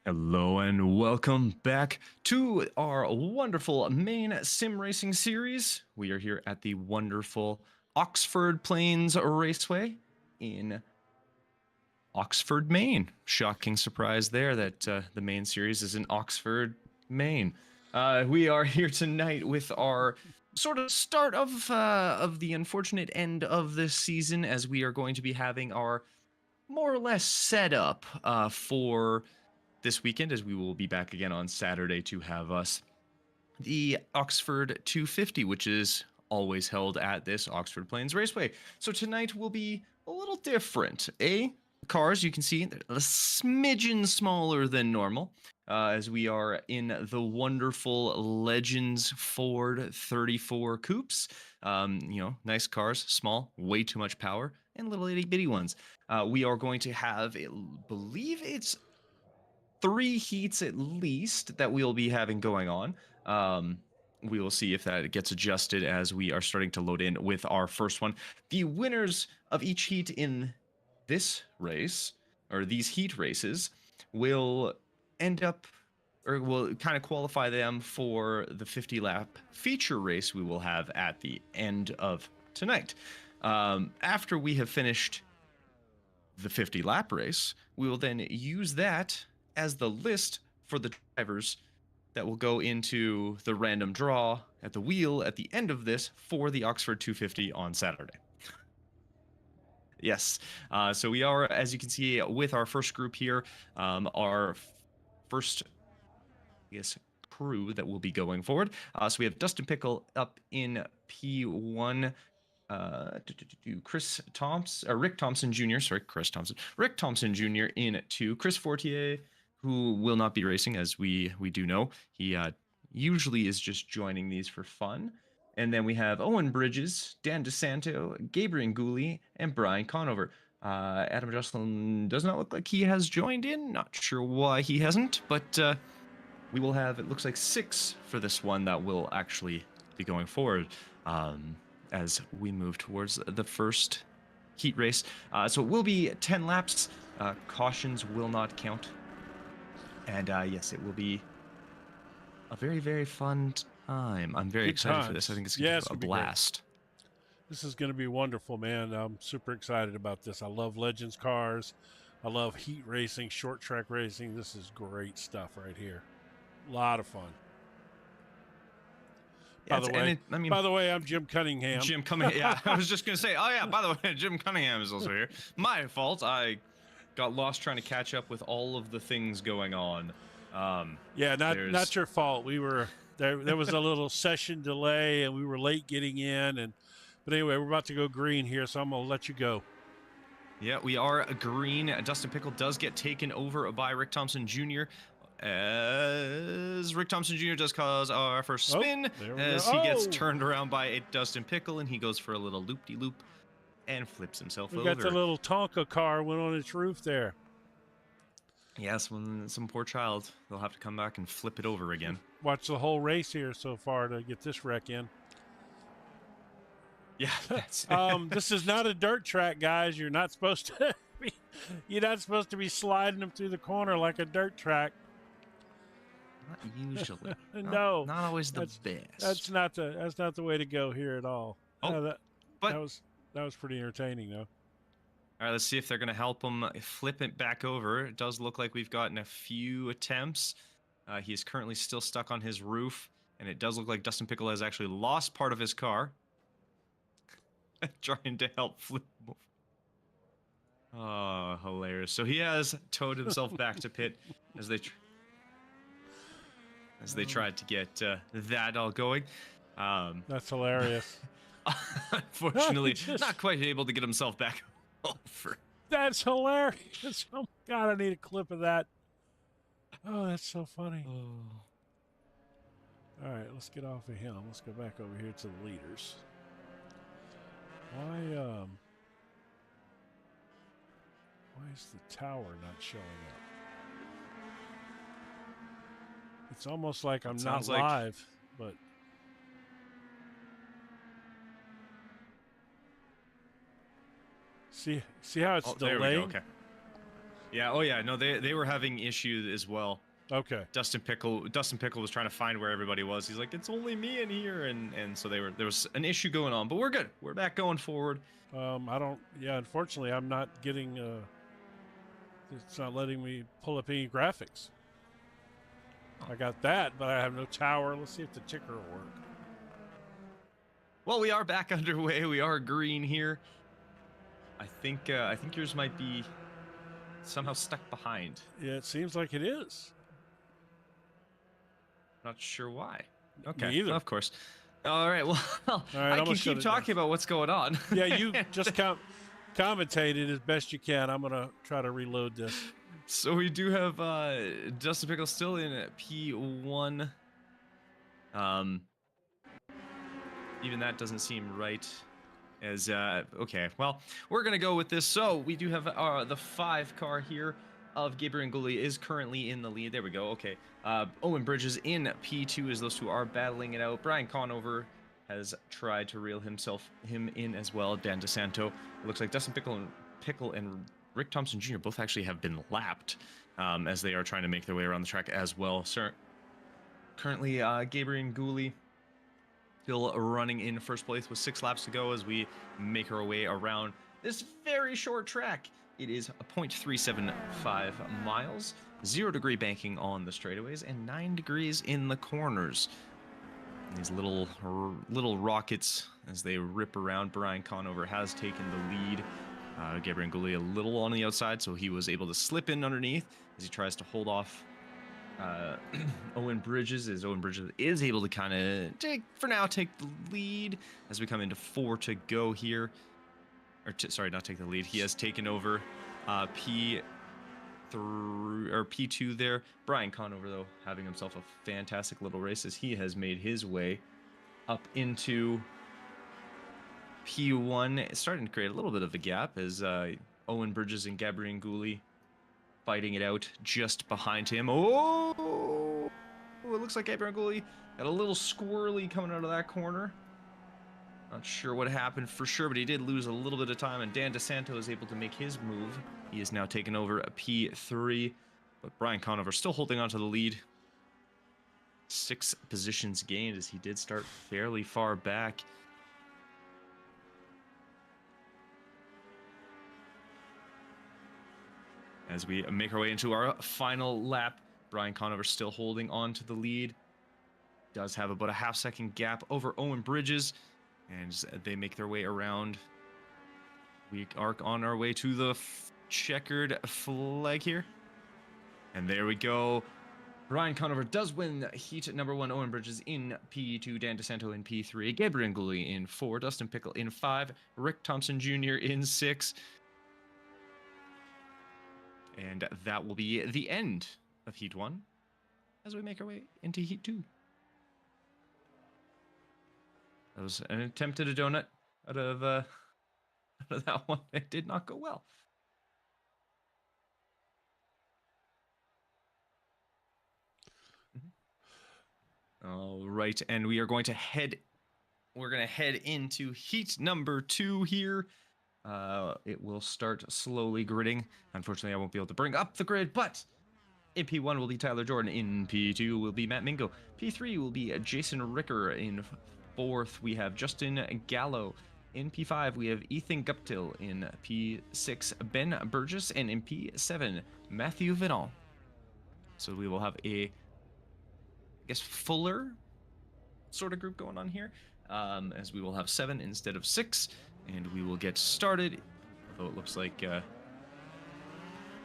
Hello and welcome back to our wonderful Maine sim racing series. We are here at the wonderful Oxford Plains Raceway in Oxford, Maine. Shocking surprise there that the Maine series is in Oxford, Maine. We are here tonight with our sort of start of the unfortunate end of this season, as we are going to be having our more or less setup for this weekend, as we will be back again on Saturday to have us the Oxford 250, which is always held at this Oxford Plains Raceway. So tonight will be a little different. Cars, you can see, they're a smidgen smaller than normal, as we are in the wonderful Legends Ford 34 Coupes. Nice cars, small, way too much power, and little itty bitty ones. We are going to have, I believe it's 3 heats at least that we'll be having going on. We will see if that gets adjusted as we are starting to load in with our first one. The winners of each heat in this race, or these heat races, will end up, or will kind of qualify them for the 50 lap feature race we will have at the end of tonight. After we have finished the 50 lap race, we will then use that as the list for the drivers that will go into the random draw at the wheel at the end of this for the Oxford 250 on Saturday. Yes. So we are, as you can see, with our first group here, our first, I guess, crew that will be going forward. So we have Dustin Pickle up in P1. Chris Thompson, Rick Thompson Jr. Sorry, Chris Thompson. Rick Thompson Jr. in 2. Chris Fortier, who will not be racing, as we do know. He usually is just joining these for fun. And then we have Owen Bridges, Dan DeSanto, Gabriel Gooley, and Brian Conover. Adam Jocelyn does not look like he has joined in. Not sure why he hasn't, but we will have, it looks like 6 for this one that will actually be going forward as we move towards the first heat race. So it will be 10 laps. Cautions will not count. And yes, it will be a very, very fun time. I'm very excited for this. I think it's going to be a blast. This is going to be wonderful, man. I'm super excited about this. I love Legends cars. I love heat racing, short track racing. This is great stuff right here. A lot of fun. By the way, I'm Jim Cunningham. Jim Cunningham. Yeah, I was just going to say, oh yeah, by the way, Jim Cunningham is also here. My fault. I got lost trying to catch up with all of the things going on. Yeah, not your fault. We were there was a little session delay and we were late getting in, but anyway, we're about to go green here, so I'm going to let you go. Yeah, we are green. Dustin Pickle does get taken over by Rick Thompson Jr. As Rick Thompson Jr. does cause our first spin, as he gets turned around by a Dustin Pickle, and he goes for a little loop-de-loop and flips himself over. We got the little Tonka car went on its roof there. Yes, when some poor child, they'll have to come back and flip it over again. Watch the whole race here so far to get this wreck in. Yeah, that's this is not a dirt track, guys. You're not supposed to be sliding them through the corner like a dirt track. Not usually. No, not always the best. That's not the way to go here at all. That was pretty entertaining, though. All right, let's see if they're going to help him flip it back over. It does look like we've gotten a few attempts. He is currently still stuck on his roof, and it does look like Dustin Pickle has actually lost part of his car. Trying to help flip him over. Oh, hilarious. So he has towed himself back to pit as they tried to get that all going. That's hilarious. Unfortunately, not quite able to get himself back over. That's hilarious. Oh, God, I need a clip of that. Oh, that's so funny. All right, let's get off of him. Let's go back over here to the leaders. Why is the tower not showing up? It's almost like I'm not live, but see how it's delaying? There we go. Okay. Yeah. Oh yeah. No, they were having issues as well. Okay. Dustin Pickle was trying to find where everybody was. He's like, it's only me in here, and so there was an issue going on, but we're good. We're back going forward. I don't. Yeah, unfortunately, I'm not getting. It's not letting me pull up any graphics. I got that, but I have no tower. Let's see if the ticker will work. Well, we are back underway. We are green here. I think yours might be somehow stuck behind. Yeah, it seems like it is. Not sure why. Okay. Me either. Well, of course. All right. Well, I can keep talking about what's going on. Yeah, you just commentated as best you can. I'm gonna try to reload this. So we do have Dustin Pickle still in at P1. Even that doesn't seem right. As okay, well, we're gonna go with this. So we do have the 5 car here of Gabriel Nguli is currently in the lead. There we go. Okay, Owen Bridges in P2 as those two are battling it out. Brian Conover has tried to reel him in as well. Dan DeSanto. It looks like Dustin Pickle and Rick Thompson Jr. both actually have been lapped as they are trying to make their way around the track as well. Sir, currently Gabriel Nguli still running in first place with 6 laps to go as we make our way around this very short track. It is 0.375 miles, 0-degree banking on the straightaways, and 9 degrees in the corners. These little rockets as they rip around. Brian Conover has taken the lead. Gabriel Nguli a little on the outside, so he was able to slip in underneath as he tries to hold off Owen Bridges, as Owen Bridges is able to kind of take the lead as we come into 4 to go here. Sorry, not take the lead. He has taken over P3 or P2 there. Brian Conover, though, having himself a fantastic little race as he has made his way up into P1. It's starting to create a little bit of a gap as Owen Bridges and Gabriel Nguli fighting it out just behind him. Oh, it looks like Gabriel Nguli got a little squirrely coming out of that corner. Not sure what happened for sure, but he did lose a little bit of time, and Dan DeSanto is able to make his move. He is now taken over a P3, but Brian Conover still holding on to the lead. 6 positions gained as he did start fairly far back. As we make our way into our final lap, Brian Conover still holding on to the lead. Does have about a half-second gap over Owen Bridges. And as they make their way around, we are on our way to the checkered flag here. And there we go. Brian Conover does win heat number 1. Owen Bridges in P2. Dan DeSanto in P3. Gabriel Nguli in 4. Dustin Pickle in 5. Rick Thompson Jr. in 6. And that will be the end of Heat 1 as we make our way into Heat 2. That was an attempt at a donut out of that one. It did not go well. All right, and we are going to head into Heat number 2 here. It will start slowly gridding. Unfortunately, I won't be able to bring up the grid, but in P1 will be Tyler Jordan. In P2 will be Matt Mingo. P3 will be Jason Ricker. In 4th, we have Justin Gallo. In P5, we have Ethan Guptill. In P6, Ben Burgess. And in P7, Matthew Vidal. So we will have a, I guess, fuller sort of group going on here, as we will have 7 instead of 6. And we will get started, although it looks like,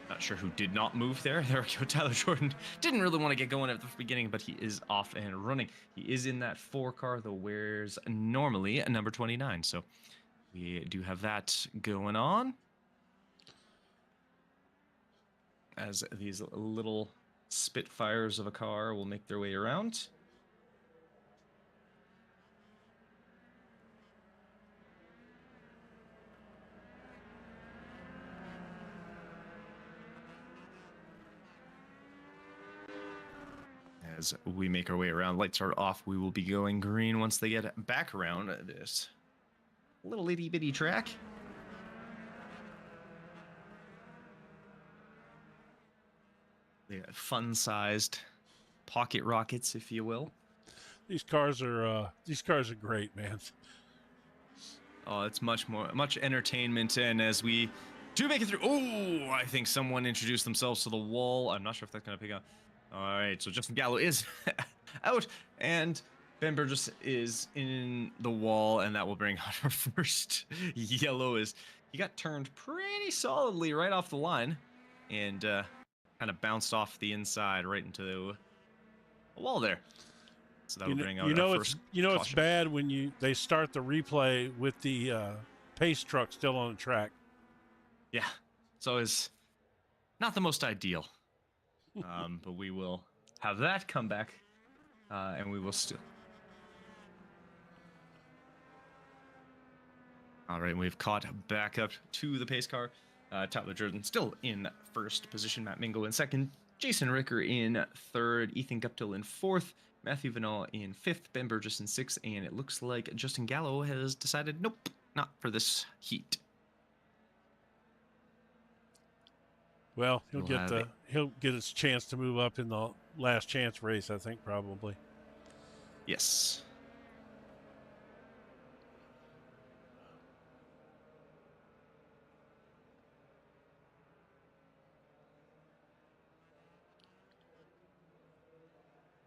not sure who did not move there. There we go, Tyler Jordan. Didn't really want to get going at the beginning, but he is off and running. He is in that 4 car, though, wears normally a number 29. So we do have that going on. As these little spitfires of a car will make their way around. As we make our way around, lights are off. We will be going green once they get back around this little itty bitty track. They got fun-sized pocket rockets, if you will. These cars are great, man. Oh, it's much entertainment. And as we do make it through, oh, I think someone introduced themselves to the wall. I'm not sure if that's going to pick up. All right, so Justin Gallo is out, and Ben Burgess is in the wall, and that will bring out our first yellow. Is he got turned pretty solidly right off the line, and kind of bounced off the inside right into the wall there. So that will bring out our first it's caution. bad when they start the replay with the pace truck still on the track. Yeah, so it's not the most ideal, but we will have that come back, and we will still. All right, we've caught back up to the pace car. Tyler Jordan still in first position, Matt Mingo in second, Jason Ricker in third, Ethan Guptill in fourth, Matthew Vanal in fifth, Ben Burgess in sixth, and it looks like Justin Gallo has decided, nope, not for this heat. Well, he'll get his chance to move up in the last chance race, I think, probably. Yes.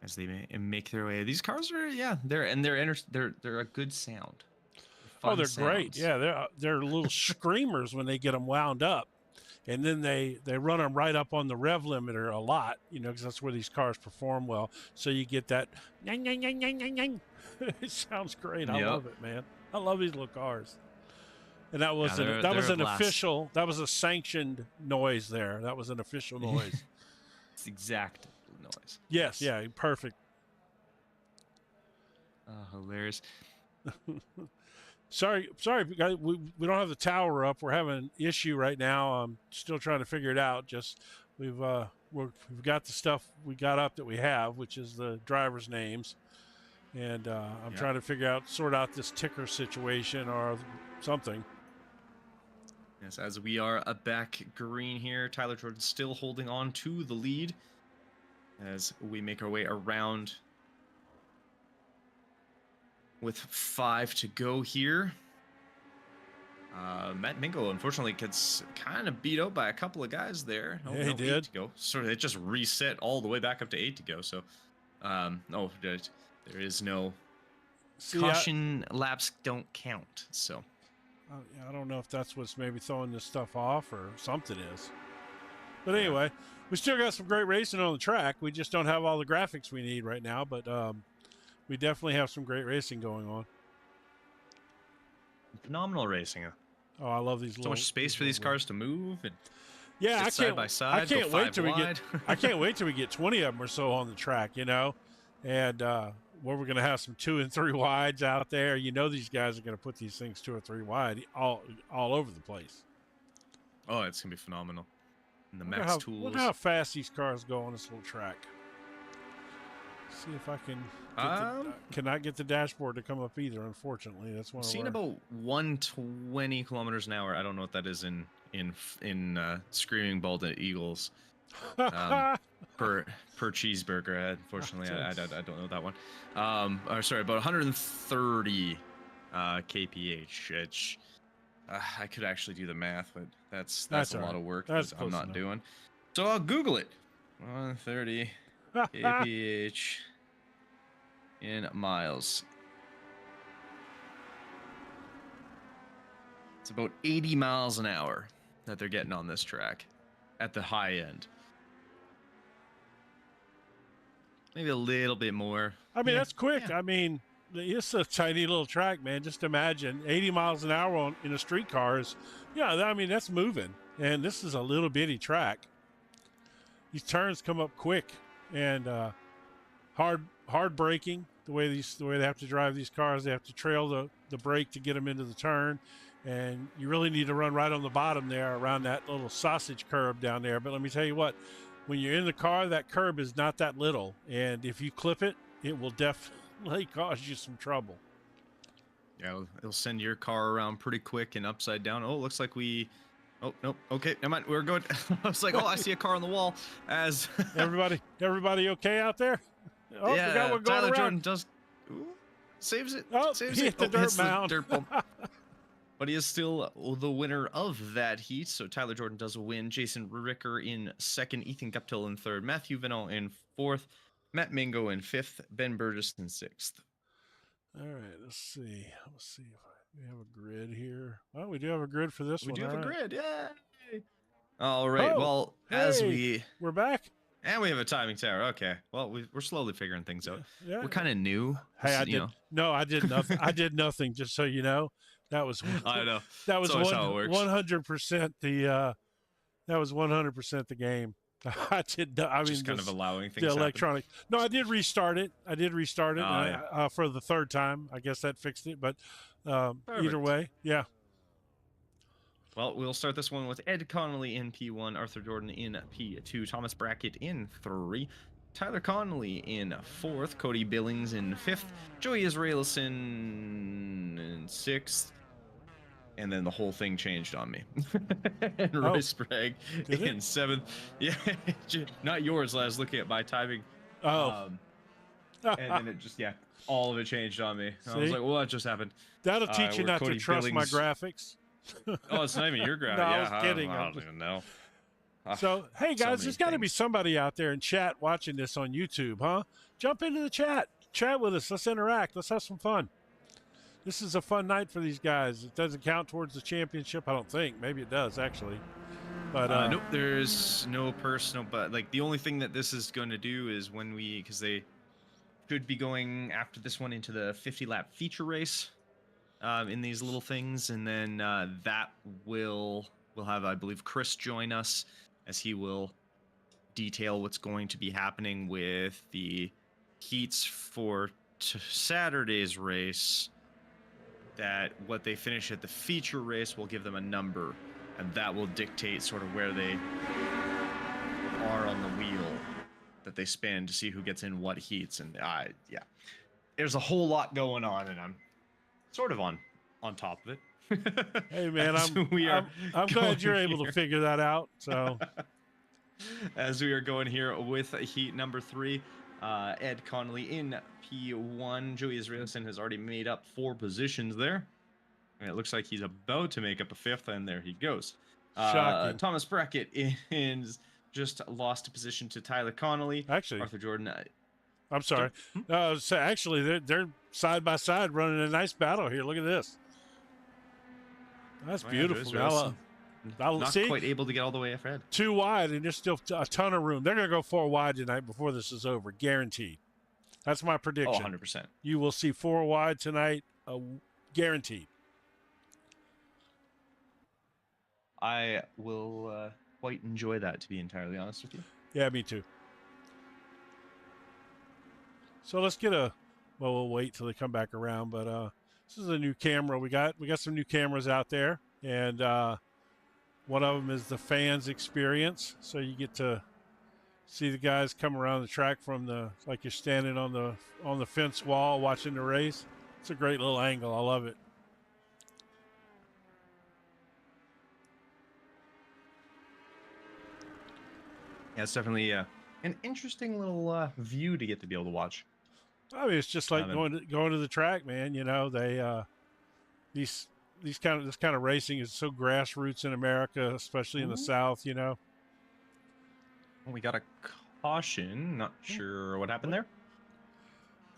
As they make their way, these cars are they're a good sound. Oh, they're great. Yeah, they're little screamers when they get them wound up, and then they run them right up on the rev limiter a lot, because that's where these cars perform well. So you get that yang, yang, yang, yang, yang, yang. It sounds great. I love it, man. I love these little cars. And that was an official. That was a sanctioned noise there. That was an official noise. It's exact noise. Yes. Yeah. Perfect. Hilarious. Sorry, guys. We don't have the tower up. We're having an issue right now. I'm still trying to figure it out. Just we've got the stuff we got up that we have, which is the drivers' names, and I'm trying to sort out this ticker situation or something. Yes, as we are back green here, Tyler Jordan still holding on to the lead as we make our way around with 5 to go here. Matt Mingo, unfortunately, gets kind of beat out by a couple of guys there. Yeah, he did. 8 to go. Sort of, it just reset all the way back up to 8 to go. So, there is no caution laps don't count. So, I don't know if that's what's maybe throwing this stuff off or something is. But anyway, we still got some great racing on the track. We just don't have all the graphics we need right now, but we definitely have some great racing going on. Phenomenal racing. Oh, I love these. So much space for these cars to move. And I can't. Side by side. I can't wait till we get. I can't wait till we get 20 of them or so on the track. And where we're going to have some 2 and 3 wides out there. These guys are going to put these things 2 or 3 wide all over the place. Oh, it's going to be phenomenal. And the max tools. Look how fast these cars go on this little track. See if I can. Cannot get the dashboard to come up either. Unfortunately, that's one. I've seen about 120 kilometers an hour. I don't know what that is in screaming bald eagles per cheeseburger. Unfortunately, I don't know that one. Sorry, about 130 kph. Which I could actually do the math, but that's a lot of work that I'm not doing. So I'll Google it. 130 kph in miles. It's about 80 miles an hour that they're getting on this track at the high end. Maybe a little bit more. I mean, that's quick. Yeah. I mean, it's a tiny little track, man. Just imagine 80 miles an hour in a streetcar is, I mean, that's moving. And this is a little bitty track. These turns come up quick and hard braking. The way they have to drive these cars, they have to trail the brake to get them into the turn. And you really need to run right on the bottom there around that little sausage curb down there. But let me tell you what, when you're in the car, that curb is not that little. And if you clip it, it will definitely cause you some trouble. Yeah, it'll send your car around pretty quick and upside down. Oh, it looks like we Oh, nope. Okay, never mind. We're good. I was like, oh, I see a car on the wall. As everybody okay out there? Oh, we got yeah, one going Tyler around. Jordan does saves it. Oh, Saves he it. hit the dirt hits mound. the dirt bump. But he is still the winner of that heat. So Tyler Jordan does win. Jason Ricker in second. Ethan Guptill in third. Matthew Vinall in fourth. Matt Mingo in fifth. Ben Burgess in sixth. All right, let's see. Let's see if we have a grid here. Oh, we do have a grid for this We one. do have All a right. grid. Yay! All right. Oh, Well, hey, we're back. And we have a timing tower. Okay. Well, we're slowly figuring things out. Yeah. We're kind of new. Hey, I did nothing. I did nothing. Just so you know, that was. I know. That was 100% the. That was 100% the game. I did. I mean, just kind of allowing things. The happen. electronic. No, I did restart it. For the third time. I guess that fixed it. But either way, yeah. Well, we'll start this one with Ed Connolly in P1, Arthur Jordan in P2, Thomas Brackett in 3, Tyler Connolly in 4th, Cody Billings in 5th, Joey Israelson in 6th, and then the whole thing changed on me. And Roy Sprague in 7th. Yeah, not yours. I was looking at my timing. Oh. And then it just, all of it changed on me. I was like, well, what just happened? That'll teach you not to trust my graphics. Oh, it's not even your graphic. No, I was kidding. I don't even know. So, hey, guys, there's got to be somebody out there in chat watching this on YouTube, huh? Jump into the chat. Chat with us. Let's interact. Let's have some fun. This is a fun night for these guys. It doesn't count towards the championship, I don't think. Maybe it does, actually. But nope, there's no personal. But like the only thing that this is going to do is when because they should be going after this one into the 50-lap feature race. In these little things, and then that we'll have, I believe, Chris join us as he will detail what's going to be happening with the heats for Saturday's race. That what they finish at the feature race will give them a number, and that will dictate sort of where they are on the wheel that they spin to see who gets in what heats. And there's a whole lot going on, and I'm sort of on top of it. Hey man, I'm glad you're able to figure that out. So as we are going here with heat number 3, Ed Connolly in P1. Joey Israelson has already made up 4 positions there. And it looks like he's about to make up a 5th, and there he goes. Shocking. Thomas Brackett is just lost a position to Tyler Connolly. Actually, Arthur Jordan. I'm sorry. So actually, they're side by side running a nice battle here. Look at this. That's beautiful. Not quite able to get all the way ahead. 2 wide, and there's still a ton of room. They're going to go 4 wide tonight before this is over, guaranteed. That's my prediction. Oh, 100%. You will see 4 wide tonight, guaranteed. I will quite enjoy that, to be entirely honest with you. Yeah, me too. So let's get we'll wait till they come back around, but this is a new camera we got. We got some new cameras out there, and one of them is the fans experience. So you get to see the guys come around the track from like you're standing on the fence wall watching the race. It's a great little angle. I love it. Yeah, it's definitely an interesting little view to get to be able to watch. I mean, it's just like going to the track, man. You know, they this kind of racing is so grassroots in America, especially in the South. You know. Well, we got a caution. Not sure what happened there.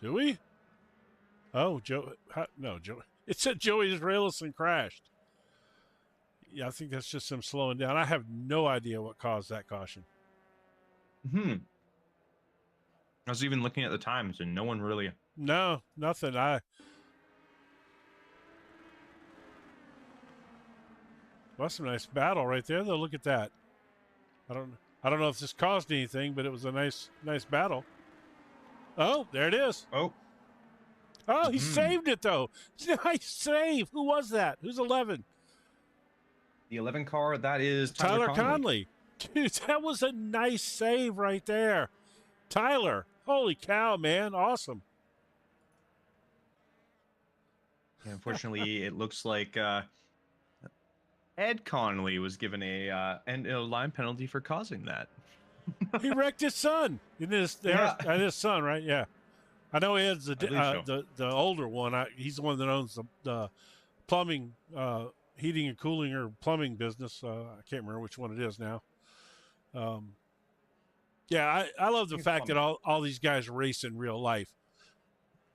Do we? Oh, Joe. It said Joey Israelson crashed. Yeah, I think that's just him slowing down. I have no idea what caused that caution. I was even looking at the times, and no one really. No, nothing. That's a nice battle right there, though. Look at that. I don't know if this caused anything, but it was a nice battle. Oh, there it is. Oh, he saved it though. Nice save. Who was that? Who's 11? The 11 car. That is Tyler Conley. Dude, that was a nice save right there. Tyler, holy cow, man. Awesome. Yeah, unfortunately, it looks like Ed Connolly was given a line penalty for causing that. He wrecked his son. His son, right? Yeah. I know Ed's the older one. He's the one that owns the plumbing, heating and cooling or plumbing business. I can't remember which one it is now. Yeah, I love the fact that all these guys race in real life.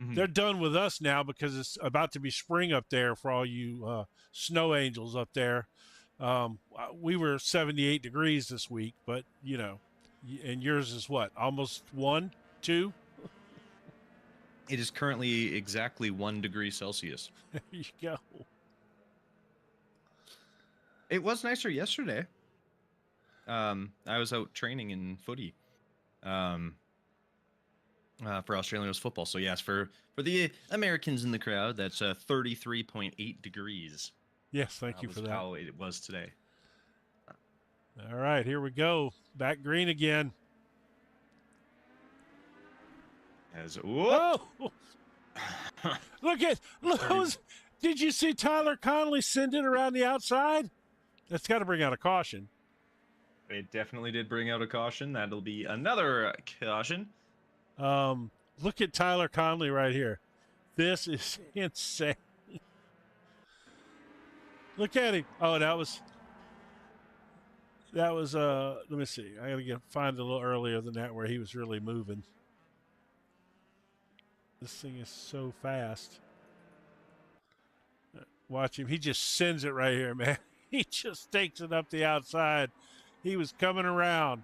Mm-hmm. They're done with us now because it's about to be spring up there for all you snow angels up there. We were 78 degrees this week, but, you know, and yours is what, almost 1, 2? It is currently exactly 1 degree Celsius. There you go. It was nicer yesterday. I was out training in footy for Australian football. So yes, for the Americans in the crowd, that's 33.8 degrees. Yes, thank you for that. How it was today. All right, here we go. Back green again. Oh! Look at those. Did you see Tyler Connolly send it around the outside? That's got to bring out a caution. It definitely did bring out a caution. That'll be another caution. Look at Tyler Connolly right here. This is insane. Look at him. Oh, that was let me see. I got to find a little earlier than that where he was really moving. This thing is so fast. Watch him. He just sends it right here, man. He just takes it up the outside. He was coming around.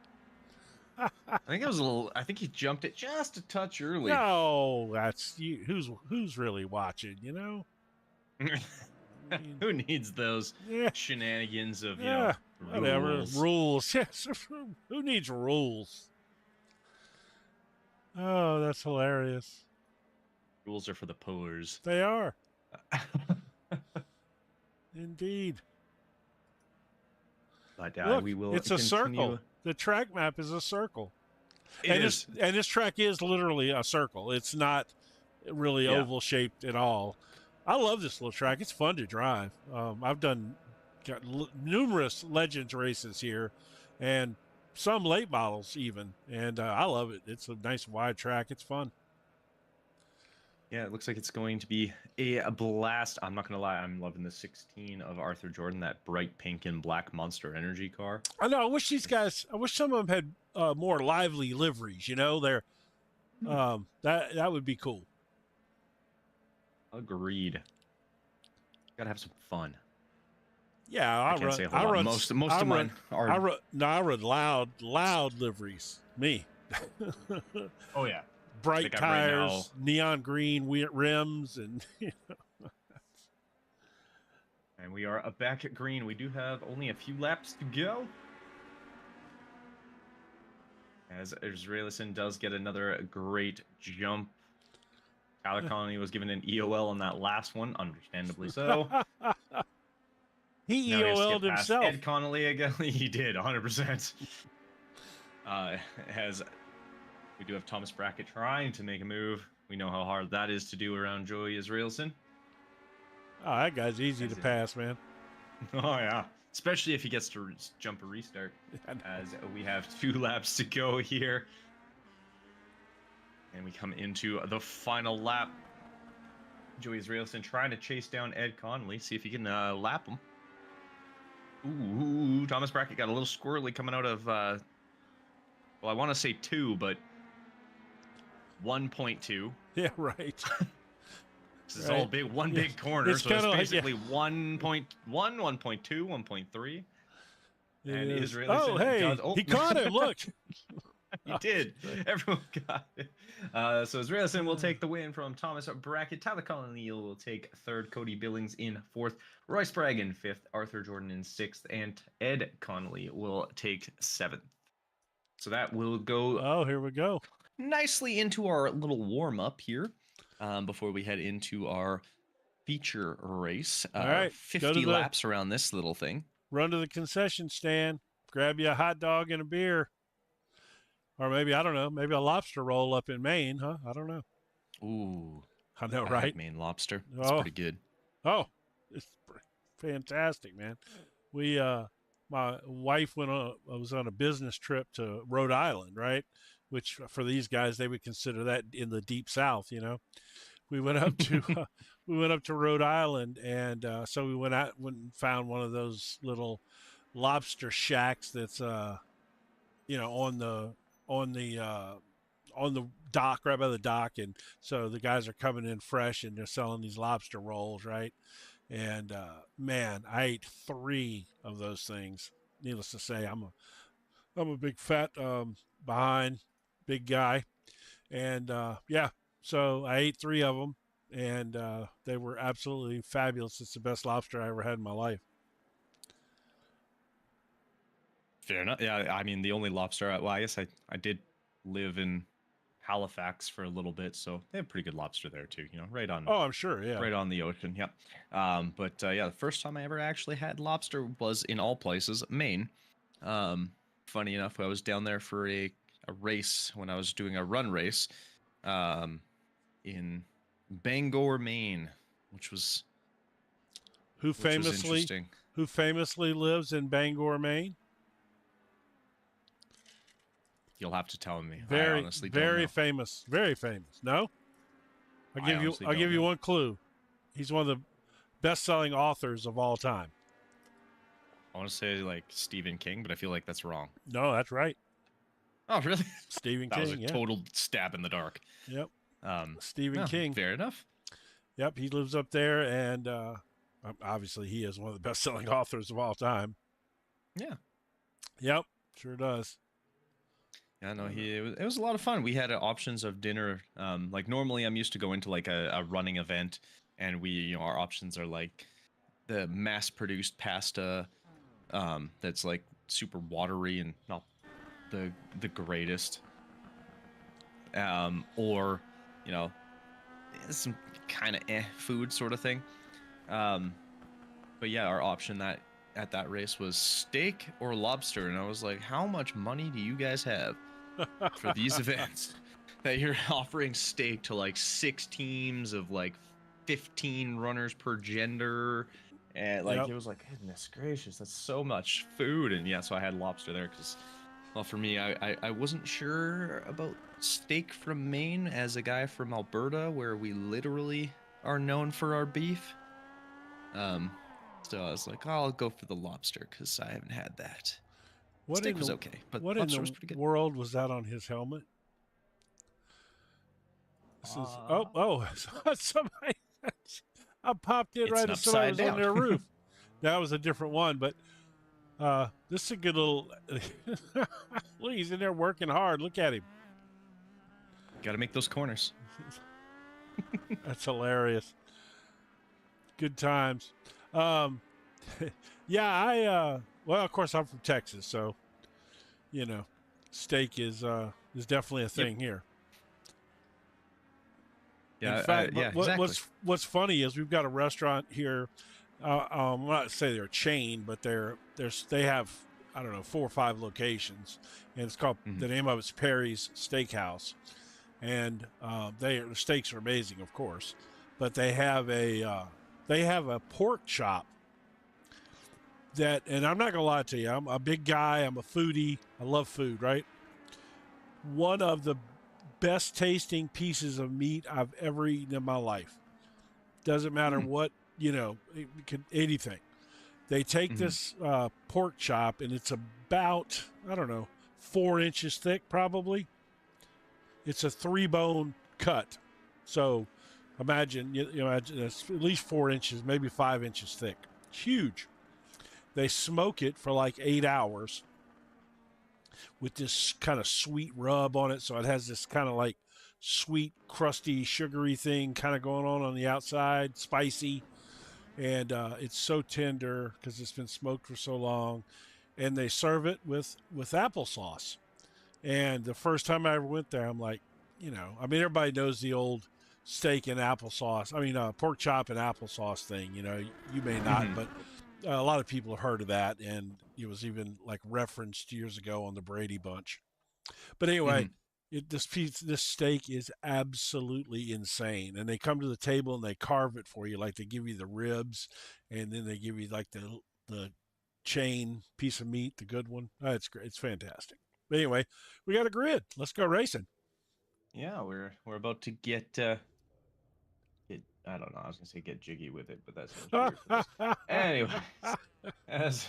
I think it was a little. I think he jumped it just a touch early. No, that's you. Who's really watching? You know. Who needs those shenanigans of whatever rules? Yes, who needs rules? Oh, that's hilarious. Rules are for the poors. They are. Indeed. But look, we will. It's a circle. The track map is a circle. It is. This track is literally a circle. It's not really oval shaped at all. I love this little track. It's fun to drive. I've got numerous Legends races here, and some late models even, and I love it. It's a nice wide track. It's fun. Yeah, it looks like it's going to be a blast. I'm not going to lie. I'm loving the 16 of Arthur Jordan, that bright pink and black Monster Energy car. I know. I wish some of them had more lively liveries, you know. That would be cool. Agreed. Gotta have some fun. Yeah, I run. Most of mine are. I run loud liveries. Me. Oh yeah. Bright tires, right, neon green rims, and and we are back at green. We do have only a few laps to go. As Israelison does get another great jump. Tyler Connolly was given an EOL on that last one, understandably so. He EOL'd himself. Ed Connolly again. He did, 100%. As we do have Thomas Brackett trying to make a move. We know how hard that is to do around Joey Israelson. Oh, that guy's easy to pass, man. Oh, yeah. Especially if he gets to jump a restart. As we have 2 laps to go here. And we come into the final lap. Joey Israelson trying to chase down Ed Connolly. See if he can lap him. Ooh, Thomas Brackett got a little squirrely coming out of, well, I want to say 2, but 1.2. Yeah, right. This is all big, one big corner, so it's basically 1.1, 1.2, 1.3. And Israelson he caught him, look. He did. Everyone got it. So Israelson will take the win from Thomas Brackett. Tyler Connolly will take 3rd. Cody Billings in 4th. Royce Bragg in 5th. Arthur Jordan in 6th. And Ed Connolly will take 7th. So that will go. Oh, here we go. Nicely into our little warm up here before we head into our feature race. All right. 50 laps around this little thing. Run to the concession stand. Grab you a hot dog and a beer. Or maybe, I don't know, maybe a lobster roll up in Maine, huh? I don't know. Ooh. I know, I right? like Maine lobster. It's pretty good. Oh, it's fantastic, man. we my wife was on a business trip to Rhode Island, right? Which for these guys they would consider that in the deep South, you know. We went up to we went up to Rhode Island, and so we went and found one of those little lobster shacks that's you know on the uh, on the dock, right by the dock, and so the guys are coming in fresh and they're selling these lobster rolls, right? And man, I ate 3 of those things. Needless to say, I'm a big fat behind big guy, and yeah, so I ate 3 of them, and they were absolutely fabulous. It's the best lobster I ever had in my life. Fair enough. Yeah, I mean the only lobster. Well, I guess I did live in Halifax for a little bit, so they have pretty good lobster there too. You know, Oh, I'm sure, yeah. right on the ocean. Yep. But yeah, the first time I ever actually had lobster was in all places, Maine. Funny enough, I was down there for a race when I was doing a run race, in Bangor, Maine, which was Who famously interesting. who famously lives in Bangor, Maine? You'll have to tell me. I Very, honestly don't very know. famous. Very famous. No, I'll give you one clue. He's one of the best-selling authors of all time. I want to say like Stephen King, but I feel like that's wrong. No, that's right. Oh, really? Stephen That King. was a Yeah. total stab in the dark. Yep. Stephen No, King. fair enough. Yep. He lives up there, and obviously he is one of the best-selling authors of all time. Yeah. Yep. Sure does. Yeah, no, it was a lot of fun. We had options of dinner. Like normally I'm used to going to like a running event, and our options are like the mass-produced pasta, that's like super watery and not the greatest. Or, you know, some kind of food sort of thing. But yeah, our option at that race was steak or lobster, and I was like, how much money do you guys have for these events that you're offering steak to like 6 teams of like 15 runners per gender? And like, It was like, goodness gracious, that's so much food. And yeah, so I had lobster there because, well, for me, I wasn't sure about steak from Maine as a guy from Alberta, where we literally are known for our beef. So I was like, oh, I'll go for the lobster because I haven't had that. Steak was okay, but what lobster in was the pretty good. world was that on his helmet? This is somebody. I popped in right as somebody was on their roof. That was a different one, but this is a good little. Look, he's in there working hard. Look at him. Got to make those corners. That's hilarious. Good times. Yeah, well, of course, I'm from Texas, so you know, steak is definitely a thing here. Yeah, in fact, exactly. What's funny is we've got a restaurant here. I'm not say they're a chain, but they have, I don't know, 4 or 5 locations, and it's called, the name of it's Perry's Steakhouse, and the steaks are amazing, of course, but they have a pork chop that, and I'm not gonna lie to you, I'm a big guy, I'm a foodie, I love food, right? One of the best tasting pieces of meat I've ever eaten in my life. Doesn't matter what, anything. They take this pork chop, and it's about, I don't know, 4 inches thick, probably. It's a 3-bone cut. So imagine, imagine it's at least 4 inches, maybe 5 inches thick. It's huge. They smoke it for like 8 hours with this kind of sweet rub on it. So it has this kind of like sweet, crusty, sugary thing kind of going on the outside, spicy. And it's so tender because it's been smoked for so long. And they serve it with applesauce. And the first time I ever went there, I'm like, everybody knows the old steak and applesauce. Pork chop and applesauce thing. You may not, but a lot of people have heard of that, and it was even like referenced years ago on the Brady Bunch. But anyway, this steak is absolutely insane, and they come to the table and they carve it for you. Like they give you the ribs, and then they give you like the chain piece of meat, the good one. It's great. It's fantastic. But anyway, we got a grid. Let's go racing. Yeah, we're about to get I don't know, I was gonna say get jiggy with it, but that seems weird for this. Anyways, as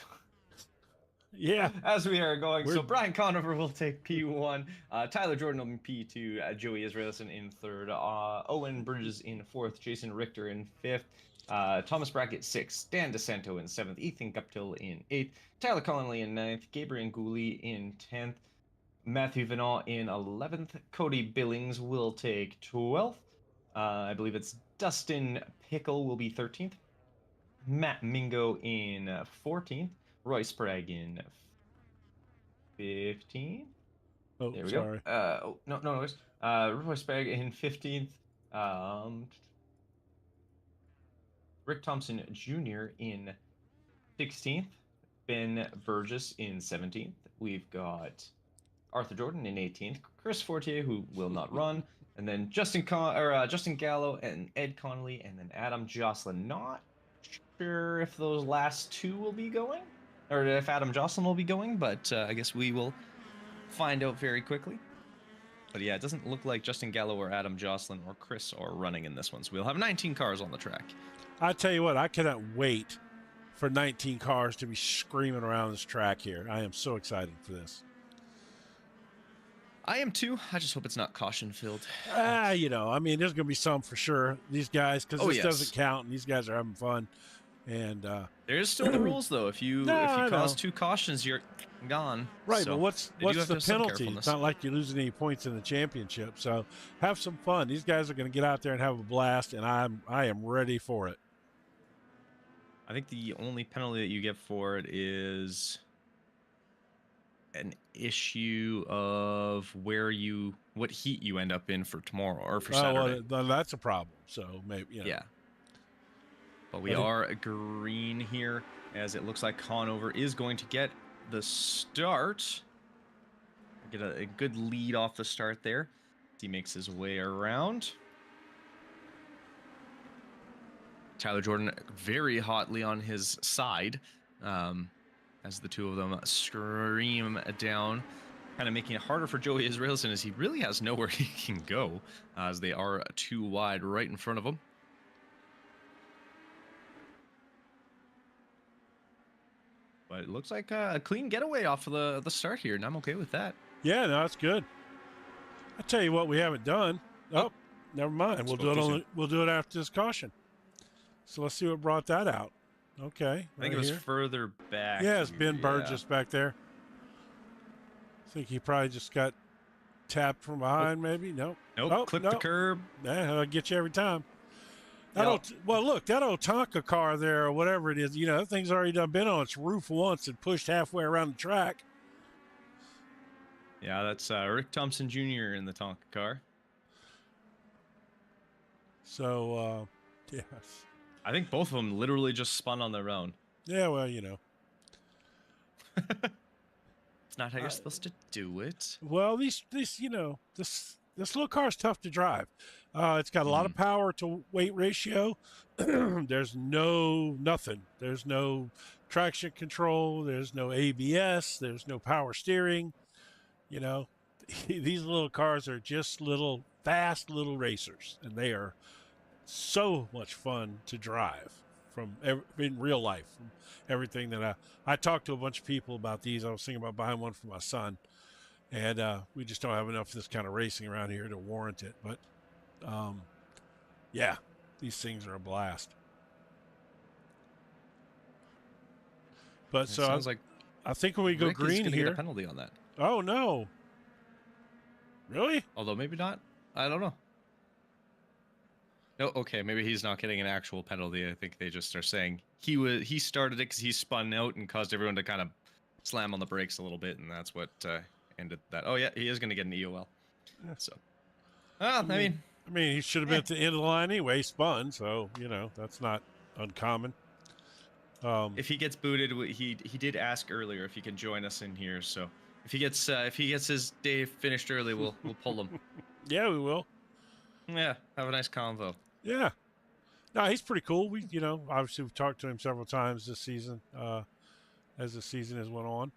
Yeah, as we are going, we're so Brian Conover will take P1, Tyler Jordan will be P2, Joey Israelson in third, Owen Bridges in fourth, Jason Richter in fifth, Thomas Brackett sixth, Dan DeSanto in seventh, Ethan Guptill in eighth, Tyler Connolly in ninth, Gabriel Gooley in 10th, Matthew Venant in 11th, Cody Billings will take 12th, I believe it's Dustin Pickle will be 13th, Matt Mingo in 14th, Roy Sprague in 15th. oh, There we sorry. go. Oh, no, no worries. Roy Sprague in 15th. Rick Thompson Jr. in 16th. Ben Burgess in 17th. We've got Arthur Jordan in 18th. Chris Fortier, who will not run. And then Justin Gallo and Ed Connolly, and then Adam Jocelyn. Not sure if those last two will be going, or if Adam Jocelyn will be going, but I guess we will find out very quickly. But yeah, it doesn't look like Justin Gallo or Adam Jocelyn or Chris are running in this one, so we'll have 19 cars on the track. I tell you what, I cannot wait for 19 cars to be screaming around this track here. I am so excited for this. I am too. I just hope it's not caution filled. You know, I mean, there's going to be some for sure. These guys, because this doesn't count, and these guys are having fun. And there's still the rules though. If you cause two cautions, you're gone. Right, so but what's the penalty? It's not like you're losing any points in the championship. So have some fun. These guys are going to get out there and have a blast, and I am ready for it. I think the only penalty that you get for it is an issue of what heat you end up in for tomorrow or for Saturday. Well, that's a problem. So maybe, you know. Yeah. But we are green here, as it looks like Conover is going to get the start. Get a good lead off the start there. He makes his way around. Tyler Jordan very hotly on his side, as the two of them scream down, kind of making it harder for Joey Israelson, as he really has nowhere he can go, as they are too wide right in front of him. But it looks like a clean getaway off of the start here, and I'm okay with that. Yeah, no, that's good. I tell you what, we haven't done. Oh, never mind. We'll do it after this caution. So let's see what brought that out. Okay, I think it was further back. Yeah, it's Ben Burgess back there. I think he probably just got tapped from behind, maybe. Nope. Nope. Clip the curb. Yeah, I'll get you every time. Well, look, that old Tonka car there, or whatever it is, you know, that thing's already been on its roof once and pushed halfway around the track. Yeah, that's Rick Thompson Jr. in the Tonka car. So, yes. I think both of them literally just spun on their own. Yeah, well, you know. It's not how you're supposed to do it. Well, these you know, this little car is tough to drive. It's got a lot of power to weight ratio. There's nothing. There's no traction control. There's no ABS. There's no power steering. You know, these little cars are just fast little racers, and they are so much fun to drive in real life. From everything that I talked to a bunch of people about these. I was thinking about buying one for my son, and we just don't have enough of this kind of racing around here to warrant it. But yeah, these things are a blast. But so sounds like I think when we go green here, get a penalty on that. Oh no! Really? Although maybe not. I don't know. No, okay, maybe he's not getting an actual penalty. I think they just are saying he started it because he spun out and caused everyone to kind of slam on the brakes a little bit, and that's what ended that. Oh yeah, he is going to get an EOL. So, I mean, he should have been at the end of the line anyway. He spun, so you know that's not uncommon. If he gets booted, he did ask earlier if he can join us in here. So if he gets his day finished early, we'll pull him. Yeah, we will. Yeah, have a nice convo. Yeah. No, he's pretty cool. We, you know, obviously we've talked to him several times this season. as the season has went on.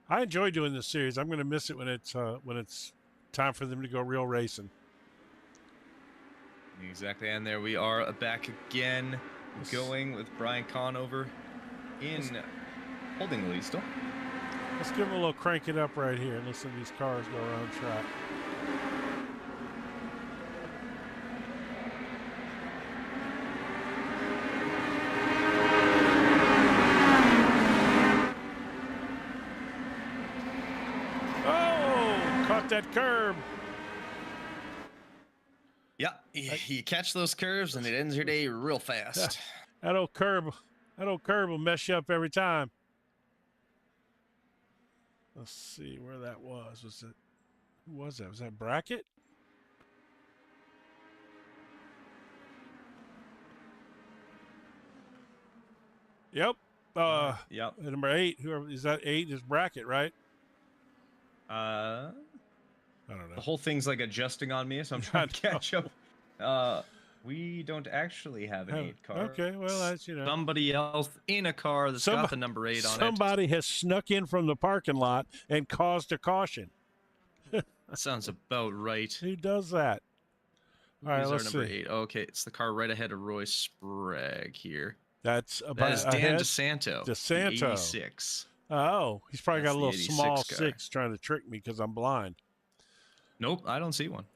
I enjoy doing this series. I'm going to miss it when it's time for them to go real racing. Exactly, and there we are back again, going with Brian Conover in holding the lead still. Let's give him a little crank it up right here and listen to these cars go around track. Oh, caught that curb. Yeah, you catch those curves and it ends your day real fast. That old curb will mess you up every time. Let's see where that was. Who was that? Was that Brackett? Yep. Yep. Number 8. Whoever is that? 8 is Brackett, right? I don't know. The whole thing's like adjusting on me, so I'm trying to catch up. We don't actually have an 8 car. Okay, well, that's, somebody else in a car that's got the number 8 on it. Somebody has snuck in from the parking lot and caused a caution. That sounds about right. Who does that? All right, let's number see. 8. Okay, it's the car right ahead of Roy Sprague here. That is Dan DeSanto. DeSanto. 86. Oh, he's probably got a little small car. 6 trying to trick me because I'm blind. Nope, I don't see one.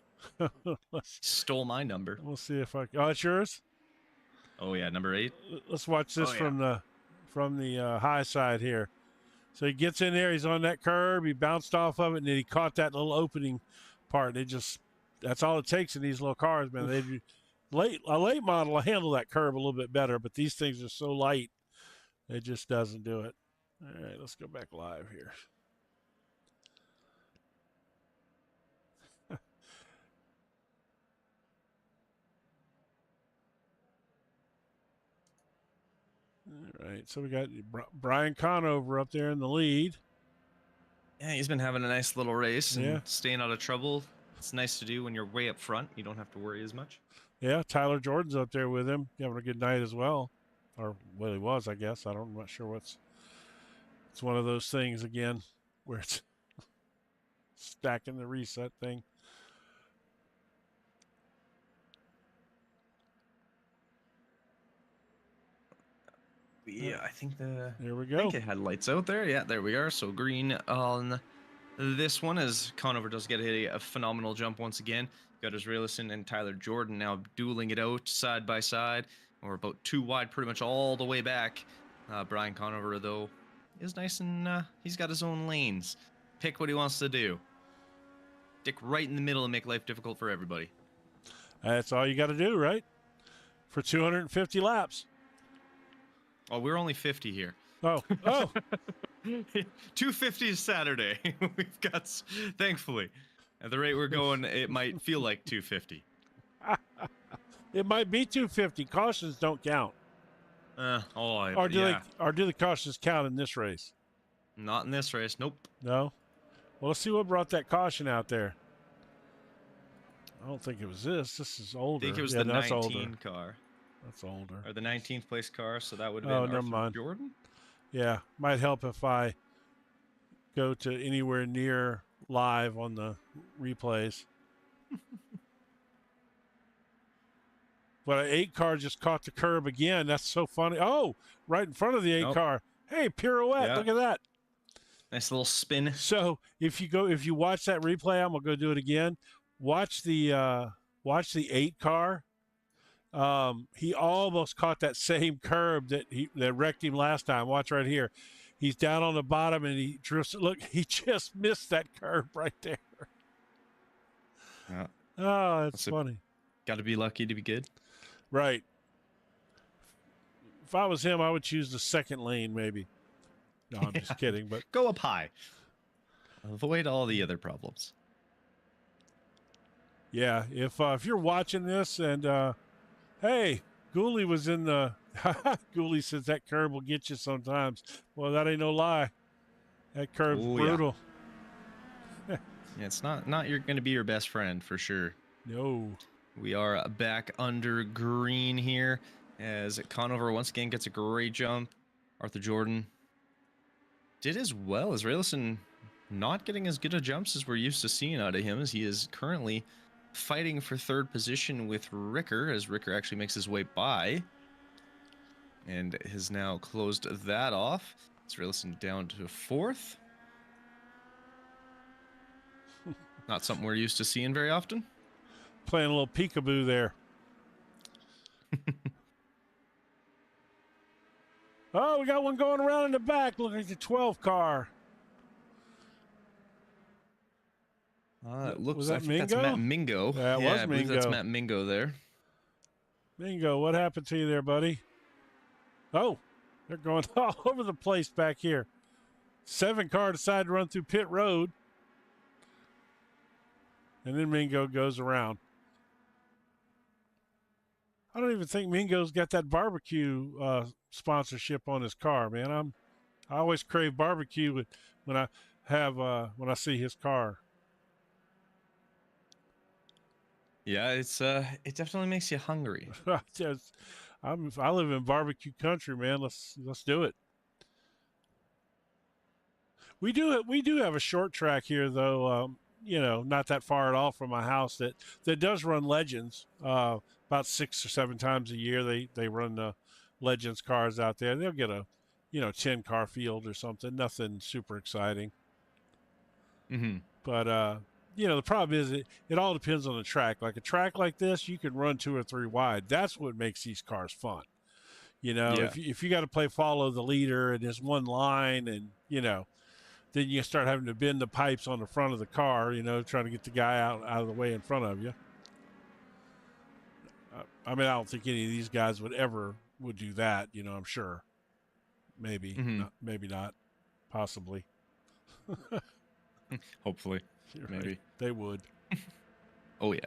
Stole my number. We'll see if I. Oh, it's yours. Oh yeah, number 8. Let's watch this from the high side here. So he gets in there. He's on that curb. He bounced off of it, and then he caught that little opening part. That's all it takes in these little cars, man. A late model will handle that curb a little bit better, but these things are so light, it just doesn't do it. All right, let's go back live here. All right, so we got Brian Conover up there in the lead. Yeah, he's been having a nice little race and staying out of trouble. It's nice to do when you're way up front. You don't have to worry as much. Yeah, Tyler Jordan's up there with him, having a good night as well. Or, well, he was, I guess. I'm not sure it's one of those things, again, where it's stacking the reset thing. Yeah, I think there we go. I think it had lights out there. Yeah, there we are. So green on this one as Conover does get a phenomenal jump once again. Got Israelison and Tyler Jordan now dueling it out side by side. We're about 2 wide pretty much all the way back. Brian Conover, though, is nice and he's got his own lanes. Pick what he wants to do. Stick right in the middle and make life difficult for everybody. That's all you got to do, right? For 250 laps. Oh, we're only 50 here. Oh. 250 is Saturday. We've got, thankfully, at the rate we're going, it might feel like 250. It might be 250. Cautions don't count. Or do the cautions count in this race? Not in this race. Nope. No. Well, let's see what brought that caution out there. I don't think it was this. This is older. I think it was the 19 car. That's older. Or the 19th place car, so that would have been never mind. Jordan? Yeah, might help if I go to anywhere near live on the replays. But an 8 car just caught the curb again. That's so funny. Oh, right in front of the 8 car. Hey, pirouette. Yeah. Look at that. Nice little spin. So if you watch that replay, I'm gonna go do it again. Watch the 8 car. He almost caught that same curb that wrecked him last time. Watch right here. He's down on the bottom and he drifts. Look, he just missed that curb right there. Yeah. Oh, that's funny. Got to be lucky to be good. Right. If I was him, I would choose the second lane, maybe. No, I'm just kidding. But go up high. Avoid all the other problems. Yeah, if you're watching this and hey, Gooley was in the Gooley says that curb will get you sometimes. Well, that ain't no lie. That curb's brutal. Yeah, it's not you're going to be your best friend for sure. No. We are back under green here as Conover once again gets a great jump. Arthur Jordan did as well as Raylison, not getting as good of jumps as we're used to seeing out of him, as he is currently fighting for third position with Ricker, as Ricker actually makes his way by and has now closed that off. It's Raylison down to fourth. Not something we're used to seeing very often. Playing a little peekaboo there. Oh, we got one going around in the back. Looking like the 12 car. It looks was that like that's Matt Mingo. Yeah, it was I believe Mingo. that's Matt Mingo there. Mingo, what happened to you there, buddy? Oh, they're going all over the place back here. 7 car decided to run through pit road. And then Mingo goes around. I don't even think Mingo's got that barbecue sponsorship on his car, man. I always crave barbecue when I see his car. Yeah, it definitely makes you hungry. I live in barbecue country, man. Let's do it. We do have a short track here, though. Not that far at all from my house that does run Legends. About 6 or 7 times a year, they run the Legends cars out there. They'll get a 10 car field or something. Nothing super exciting. Mm-hmm. But the problem is it all depends on the track. Like a track like this, you can run 2 or 3 wide. That's what makes these cars fun. If you got to follow the leader and there's one line, and then you start having to bend the pipes on the front of the car, trying to get the guy out of the way in front of you. I don't think any of these guys would do that. I'm sure. Maybe, maybe not, possibly. Hopefully, maybe right. They would. Oh yeah.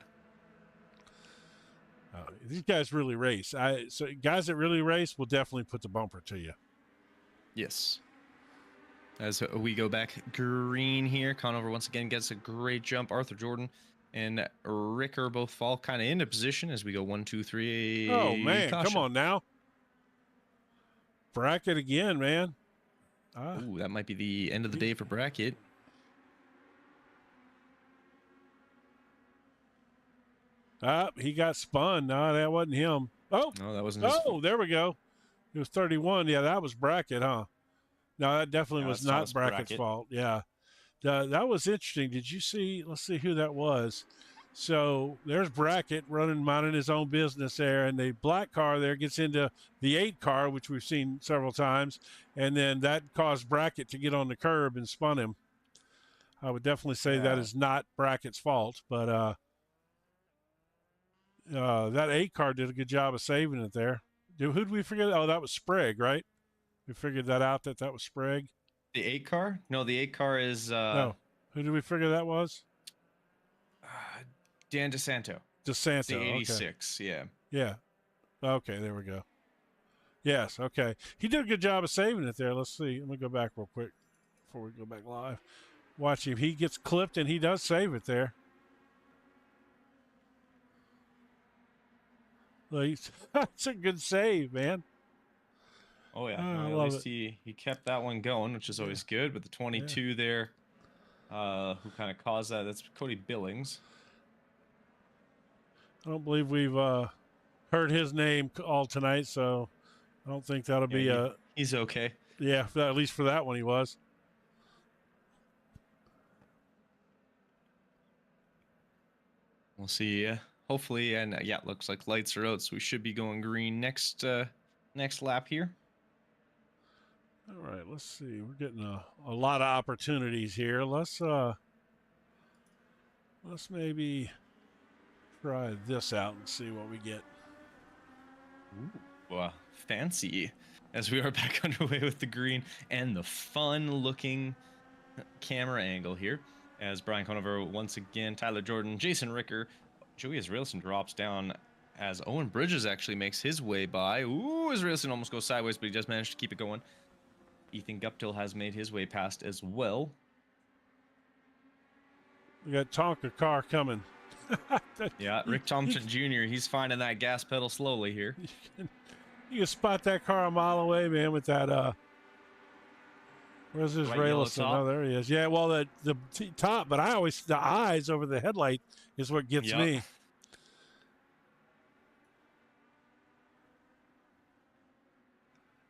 These guys really race. So guys that really race will definitely put the bumper to you. Yes. As we go back green here, Conover once again gets a great jump. Arthur Jordan and Ricker both fall kind of into position as we go 1, 2, 3. Oh man, caution. Come on now. Bracket again, man. Ooh, that might be the end of the day for bracket. He got spun. No, that wasn't him. Oh, no, that wasn't his fault. There we go. It was 31. Yeah, that was bracket, huh? No, that definitely was not bracket's fault. Yeah. That was interesting. Did you see? Let's see who that was. So there's Brackett minding his own business there, and the black car there gets into the 8 car, which we've seen several times, and then that caused Brackett to get on the curb and spun him. I would definitely say that is not Brackett's fault, but that 8 car did a good job of saving it there. Who did we figure? Oh, that was Sprague, right? We figured that out, that was Sprague. The 8 car? No, the 8 car is... No. Who did we figure that was? Dan DeSanto. DeSanto, the 86, okay. Yeah. Yeah. Okay, there we go. Yes, okay. He did a good job of saving it there. Let's see. Let me go back real quick before we go back live. Watch him. He gets clipped, and he does save it there. That's a good save, man. Oh, yeah. At least he kept that one going, which is always good. But the 22 there, who kind of caused that, that's Cody Billings. I don't believe we've heard his name all tonight, so I don't think that'll be he's okay. Yeah, at least for that one he was. We'll see. Hopefully, and looks like lights are out, so we should be going green next lap here. All right, let's see. We're getting a lot of opportunities here. Let's maybe try this out and see what we get. Ooh, fancy. As we are back underway with the green and the fun-looking camera angle here. As Brian Conover once again, Tyler Jordan, Jason Ricker, Joey Israelson drops down as Owen Bridges actually makes his way by. Ooh, Israelson almost goes sideways, but he just managed to keep it going. Ethan Guptill has made his way past as well. We got Tonka car coming. Yeah, Rick Thompson Jr., he's finding that gas pedal slowly here. You can spot that car a mile away, man, with that. Where's his Bright yellow Raylison? top. Oh, there he is. Yeah, well, the top, but the eyes over the headlight is what gets Yep. me.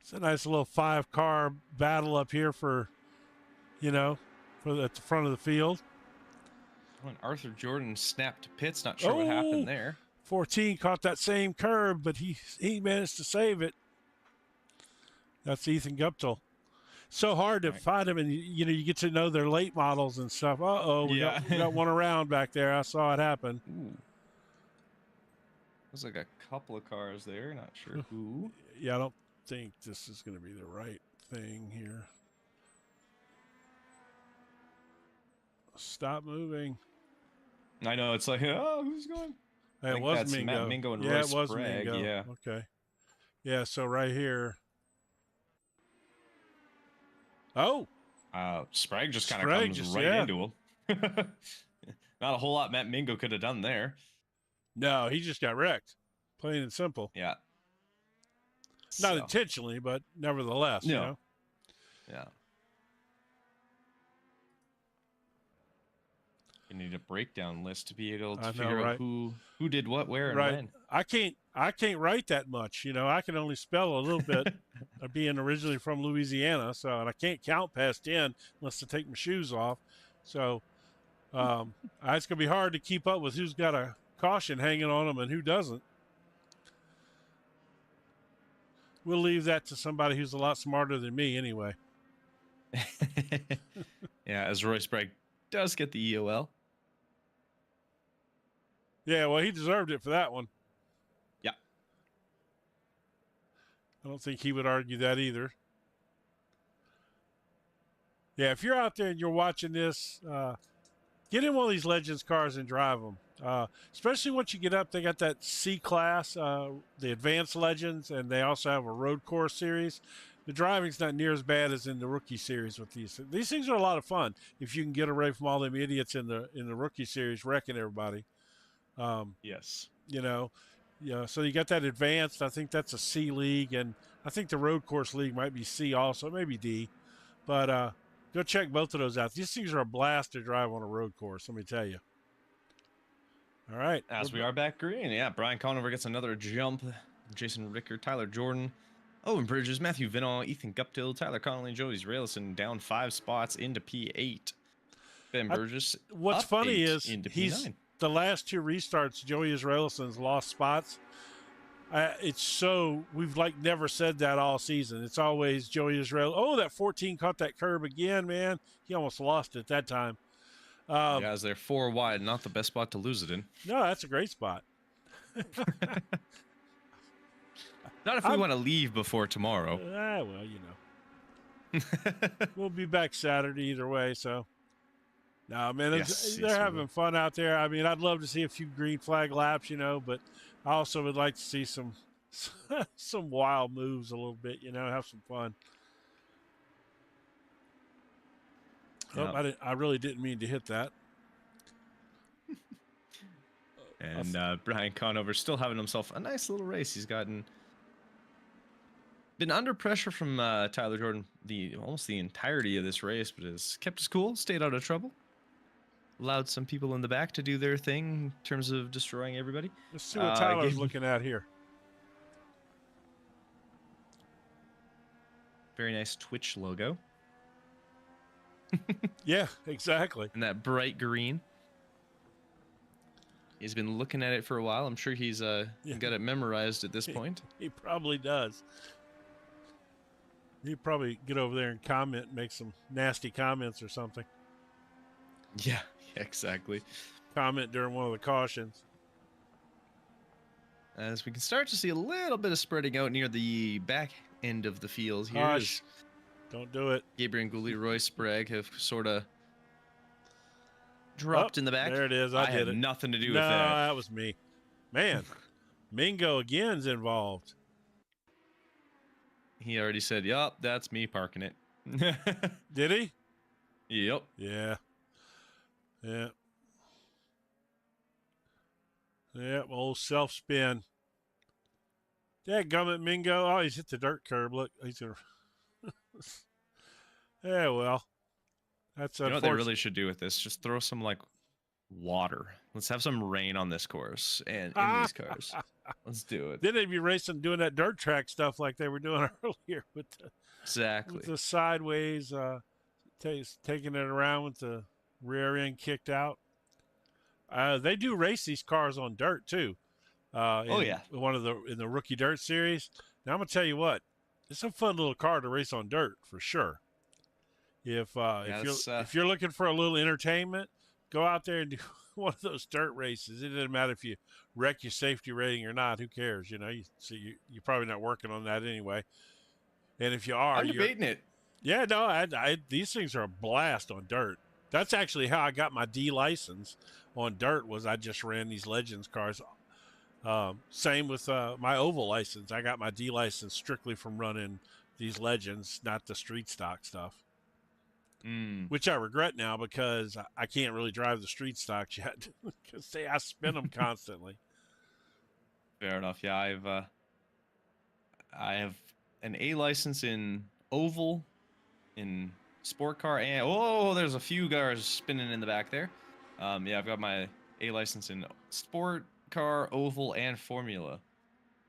It's a nice little 5-car battle up here for at the front of the field. When Arthur Jordan snapped pits, not sure what happened there. 14 caught that same curve, but he managed to save it. That's Ethan Guptill. So hard to find them, and you get to know their late models and stuff. We got one around back there. I saw it happen. Ooh. There's like a couple of cars there. Not sure who. Yeah, I don't think this is going to be the right thing here. Stop moving. I know, it's like, oh, who's going? It was Mingo. Matt Mingo and yeah, Roy it was Sprague. Mingo. Yeah. Okay. Yeah, so right here. Oh. Sprague just kind of comes right into him. Not a whole lot Matt Mingo could have done there. No, he just got wrecked. Plain and simple. Yeah. Not intentionally, but nevertheless, you know. Yeah. You need a breakdown list to be able to figure out who did what, where, and when. I can't write that much. I can only spell a little bit. Being originally from Louisiana, and I can't count past 10 unless I take my shoes off. So it's gonna be hard to keep up with who's got a caution hanging on them and who doesn't. We'll leave that to somebody who's a lot smarter than me, anyway. Yeah, as Roy Sprague does get the EOL. Yeah, well, he deserved it for that one. Yeah. I don't think he would argue that either. Yeah, if you're out there and you're watching this, get in one of these Legends cars and drive them. Especially once you get up, they got that C-Class, the Advanced Legends, and they also have a road course series. The driving's not near as bad as in the rookie series with these. These things are a lot of fun if you can get away from all them idiots in the rookie series wrecking everybody. Yes. So you got that advanced. I think that's a C league, and I think the road course league might be C also, maybe D. But go check both of those out. These things are a blast to drive on a road course, let me tell you. All right. As we are back green. Yeah, Brian Conover gets another jump. Jason Ricker, Tyler Jordan, Owen Bridges, Matthew Vinall, Ethan Guptill, Tyler Connolly, and Joey Railson down 5 spots into P8. Ben Burgess. What's funny is the last 2 restarts, Joey Israelison's lost spots. We've never said that all season. It's always Joey Israel. Oh, that 14 caught that curb again, man. He almost lost it at that time. Guys, they're 4 wide, not the best spot to lose it in. No, that's a great spot. Not if we want to leave before tomorrow. Well, we'll be back Saturday either way, so. No, man, they're having fun out there. I mean, I'd love to see a few green flag laps, but I also would like to see some wild moves a little bit, have some fun. Yep. Oh, I really didn't mean to hit that. And Brian Conover still having himself a nice little race. He's been under pressure from Tyler Jordan almost the entirety of this race, but has kept his cool, stayed out of trouble. Allowed some people in the back to do their thing in terms of destroying everybody. Let's see what Tyler's looking at here. Very nice Twitch logo. Yeah, exactly. And that bright green. He's been looking at it for a while. I'm sure he's got it memorized at this point. He probably does. He'd probably get over there and comment, make some nasty comments or something. Yeah, exactly. Comment during one of the cautions. As we can start to see a little bit of spreading out near the back end of the field here. Gosh, don't do it. Gabriel Gouli, Roy Sprague have sort of dropped in the back. There it is. I had did it. Nothing to do with No, that. that was me. Man, Mingo again's involved. He already said, yup, that's me parking it. Did he? Yep. Yeah. Yeah, old self-spin. Yeah, Gummit Mingo. Oh, he's hit the dirt curb. Look, he's gonna. Yeah, well, that's You know what they unfortunate. really should do with this? Just throw some like water. Let's have some rain on this course and in these cars. Let's do it. Then they'd be racing, doing that dirt track stuff like they were doing earlier with Exactly. the sideways, taking it around with the rear end kicked out. They do race these cars on dirt too. Oh In yeah. in the rookie dirt series. Now I'm gonna tell you what, it's a fun little car to race on dirt for sure. Yeah, If you're looking for a little entertainment, go out there and do one of those dirt races. It doesn't matter if you wreck your safety rating or not. Who cares? You know, you're probably not working on that anyway. And if you are, I'm debating it. yeah, no, these things are a blast on dirt. That's actually how I got my D license on dirt. Was I just ran these Legends cars. Same with my oval license. I got my D license strictly from running these Legends, not the street stock stuff. Which I regret now because I can't really drive the street stocks yet because I spin them constantly. Fair enough. Yeah, I have an A license in oval, in sport car, and there's a few cars spinning in the back there. Yeah, I've got my A license in sport car, oval, and formula.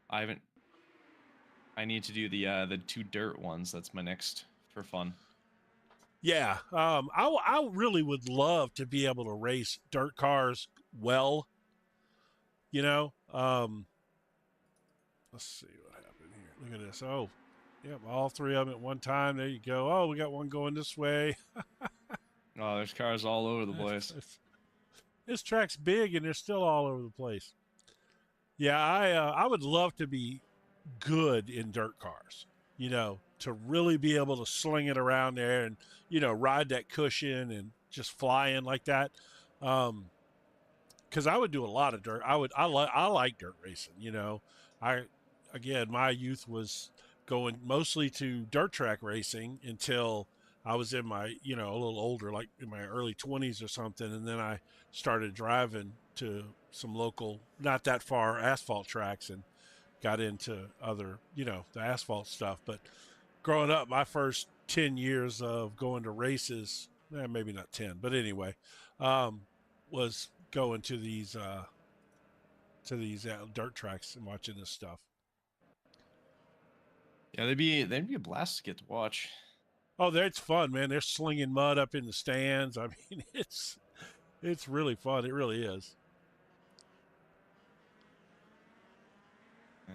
I need to do the two dirt ones. That's my next for fun. Yeah, I really would love to be able to race dirt cars well. You know, let's see what happened here. Look at this. Oh, yep, all three of them at one time. There you go. Oh, we got one going this way. Oh, there's cars all over the place. This track's big and they're still all over the place. Yeah, I would love to be good in dirt cars. You know, to really be able to sling it around there and ride that cushion and just fly in like that. Because I would do a lot of dirt. I like dirt racing. You know, my youth was going mostly to dirt track racing until I was in my a little older, like in my early 20s or something, and then I started driving to some local, not that far asphalt tracks and got into other the asphalt stuff. But growing up, my first 10 years of going to races, maybe not 10, but anyway, was going to these dirt tracks and watching this stuff. Yeah, they'd be a blast to get to watch. Oh, it's fun, man. They're slinging mud up in the stands. I mean, it's really fun. It really is.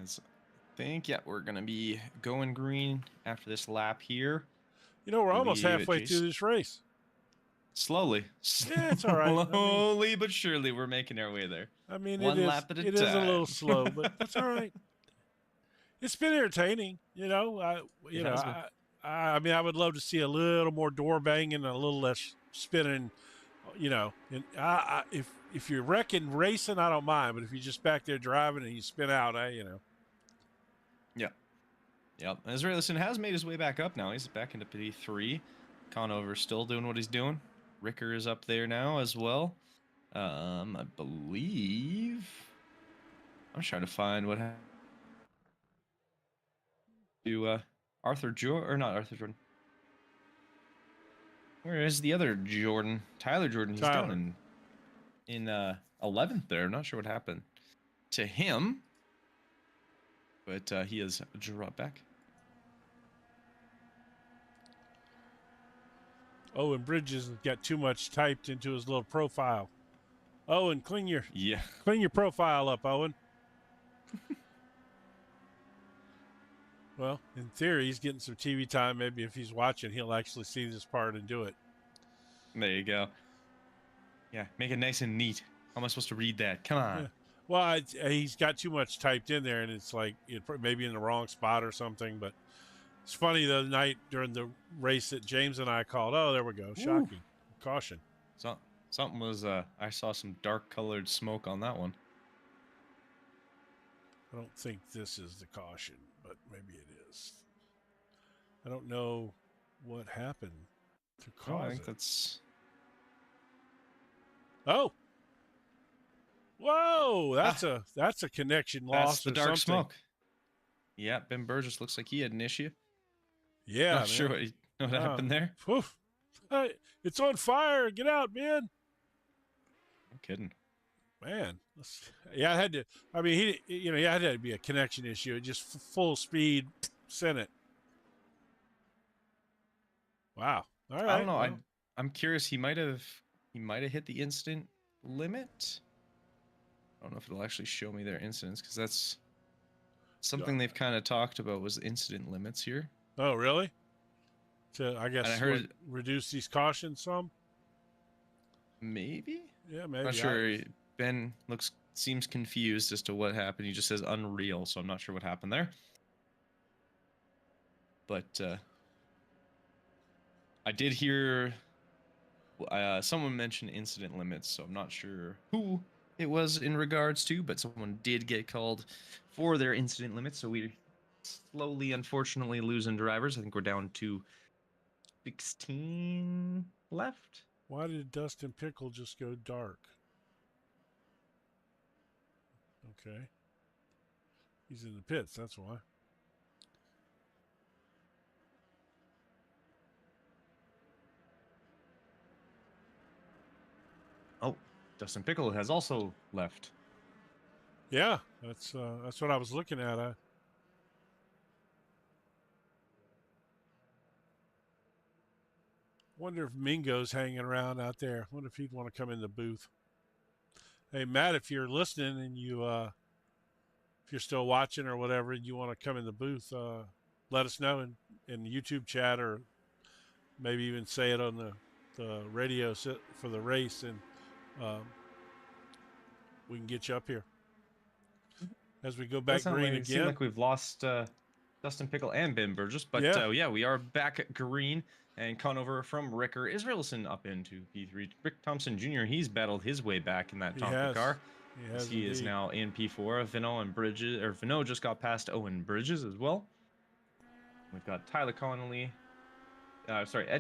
As I think, yeah, we're gonna be going green after this lap here. You know, we're almost halfway through this race. Slowly. Yeah, it's all right. Slowly but surely, we're making our way there. I mean, one lap at a time. It is a little slow, but that's all right. It's been entertaining, I mean, I would love to see a little more door banging and a little less spinning, And if you're wrecking racing, I don't mind, but if you're just back there driving and you spin out, Yeah. Yep. As Raylisson has made his way back up now. He's back into P3. Conover's still doing what he's doing. Ricker is up there now as well. I believe. I'm trying to find what happened to Arthur Jordan, or not Arthur Jordan. Where is the other Jordan? Tyler Jordan. He's down in 11th there. I'm not sure what happened to him, but he has dropped back. Oh, and Bridges got too much typed into his little profile. Oh, and clean your profile up, Owen. Well, in theory, he's getting some TV time. Maybe if he's watching, he'll actually see this part and do it. There you go. Yeah, make it nice and neat. How am I supposed to read that? Come on. Yeah. Well, he's got too much typed in there, and it's like maybe in the wrong spot or something. But it's funny, the other night during the race that James and I called. Oh, there we go. Shocking. Ooh. Caution. So, something was, I saw some dark-colored smoke on that one. I don't think this is the caution, but maybe it is. I don't know what happened to cause I think that's... Oh! Whoa! That's a connection loss. That's the dark smoke. Yeah, Ben Burgess looks like he had an issue. Yeah, Not man. sure what happened there. Poof. Hey, it's on fire. Get out, man. No kidding. Man, yeah, I had to. I mean, he had to be a connection issue. It just full speed sent it. Wow. All I don't right. know. Well, I'm curious. He might have hit the incident limit. I don't know if it'll actually show me their incidents because that's something they've kind of talked about was incident limits here. oh, really? To I guess And I heard reduce these cautions some. maybe. Yeah, I'm maybe. not sure. Ben seems confused as to what happened. He just says unreal, so I'm not sure what happened there. But I did hear someone mention incident limits, so I'm not sure who it was in regards to, but someone did get called for their incident limits. So we're slowly, unfortunately, losing drivers. I think we're down to 16 left. Why did Dustin Pickle just go dark? Okay. He's in the pits, that's why. Oh, Dustin Pickle has also left. Yeah, that's what I was looking at. I wonder if Mingo's hanging around out there. Wonder if he'd want to come in the booth. Hey, Matt, if you're listening and you if you're still watching or whatever, and you want to come in the booth, let us know in YouTube chat, or maybe even say it on the radio for the race, and we can get you up here. As we go back green again. It seems like we've lost Dustin Pickle and Ben Burgess, but yeah, we are back at green. And Conover from Ricker Israelson up into P3. Rick Thompson Jr., he's battled his way back in that Tonka car. He is now in P4. Vinot just got past Owen Bridges as well. We've got Ed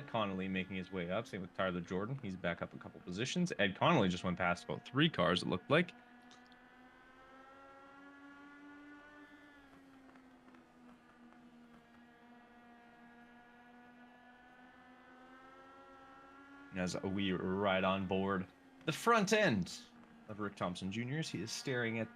Connolly making his way up. Same with Tyler Jordan. He's back up a couple positions. Ed Connolly just went past about 3 cars, it looked like. As we ride on board the front end of Rick Thompson Jr.'s, he is staring at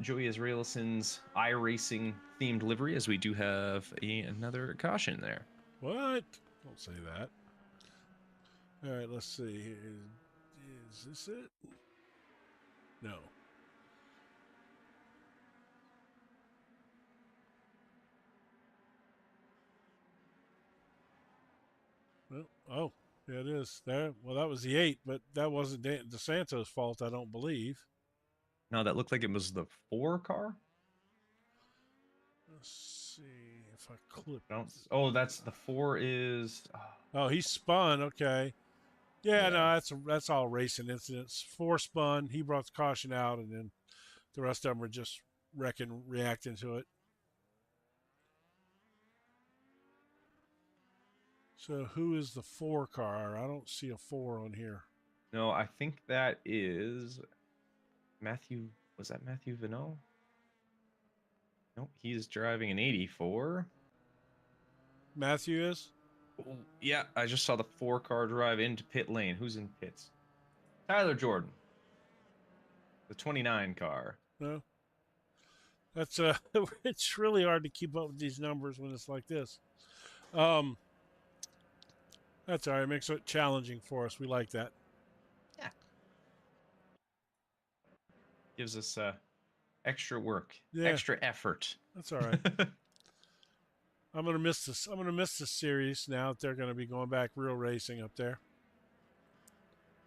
Joey Israelson's iRacing themed livery, as we do have another caution there. What? Don't say that. All right, let's see. Is this it? No. Well, oh, yeah, it is there. Well, that was the 8, but that wasn't DeSanto's fault, I don't believe. No, that looked like it was the 4 car. Let's see if I clip. Oh, that's the 4 is. Oh, he spun. Okay. Yeah, no, that's all racing incidents. 4 spun. He brought the caution out, and then the rest of them are just reacting to it. So who is the 4 car? I don't see a 4 on here. No, I think that is Matthew. Was that Matthew Vinot? Nope, he's driving an 84. Matthew is? Oh, yeah, I just saw the 4 car drive into pit lane. Who's in pits? Tyler Jordan. The 29 car. No. That's it's really hard to keep up with these numbers when it's like this. That's all right. It makes it challenging for us. We like that. Yeah. Gives us extra work, extra effort. That's all right. I'm gonna miss this. I'm gonna miss this series now that they're gonna be going back real racing up there.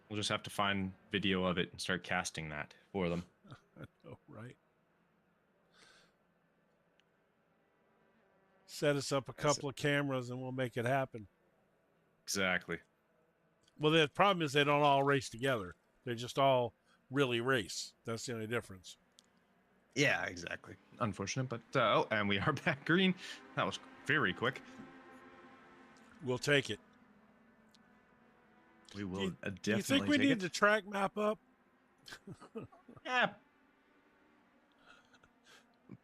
We'll just have to find video of it and start casting that for them. I know, right? Set us up a couple of cameras and we'll make it happen. Exactly. Well, the problem is they don't all race together. They just all really race. That's the only difference. Yeah, exactly. Unfortunate, but and we are back green. That was very quick. We'll take it. We will definitely. Do you think we need the track map up? Yeah.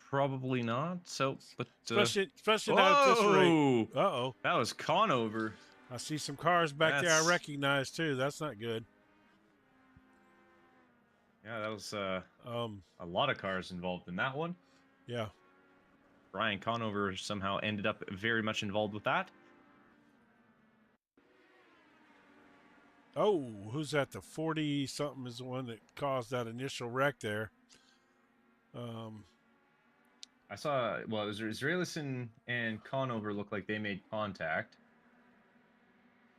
Probably not. So, but especially not at this rate. whoa, Uh-oh. that was Conover. I see some cars back there I recognize too. That's not good. Yeah, that was a lot of cars involved in that one. Yeah. Brian Conover somehow ended up very much involved with that. Oh, who's that? The 40-something is the one that caused that initial wreck there. I saw, well, it was Israelison and Conover looked like they made contact.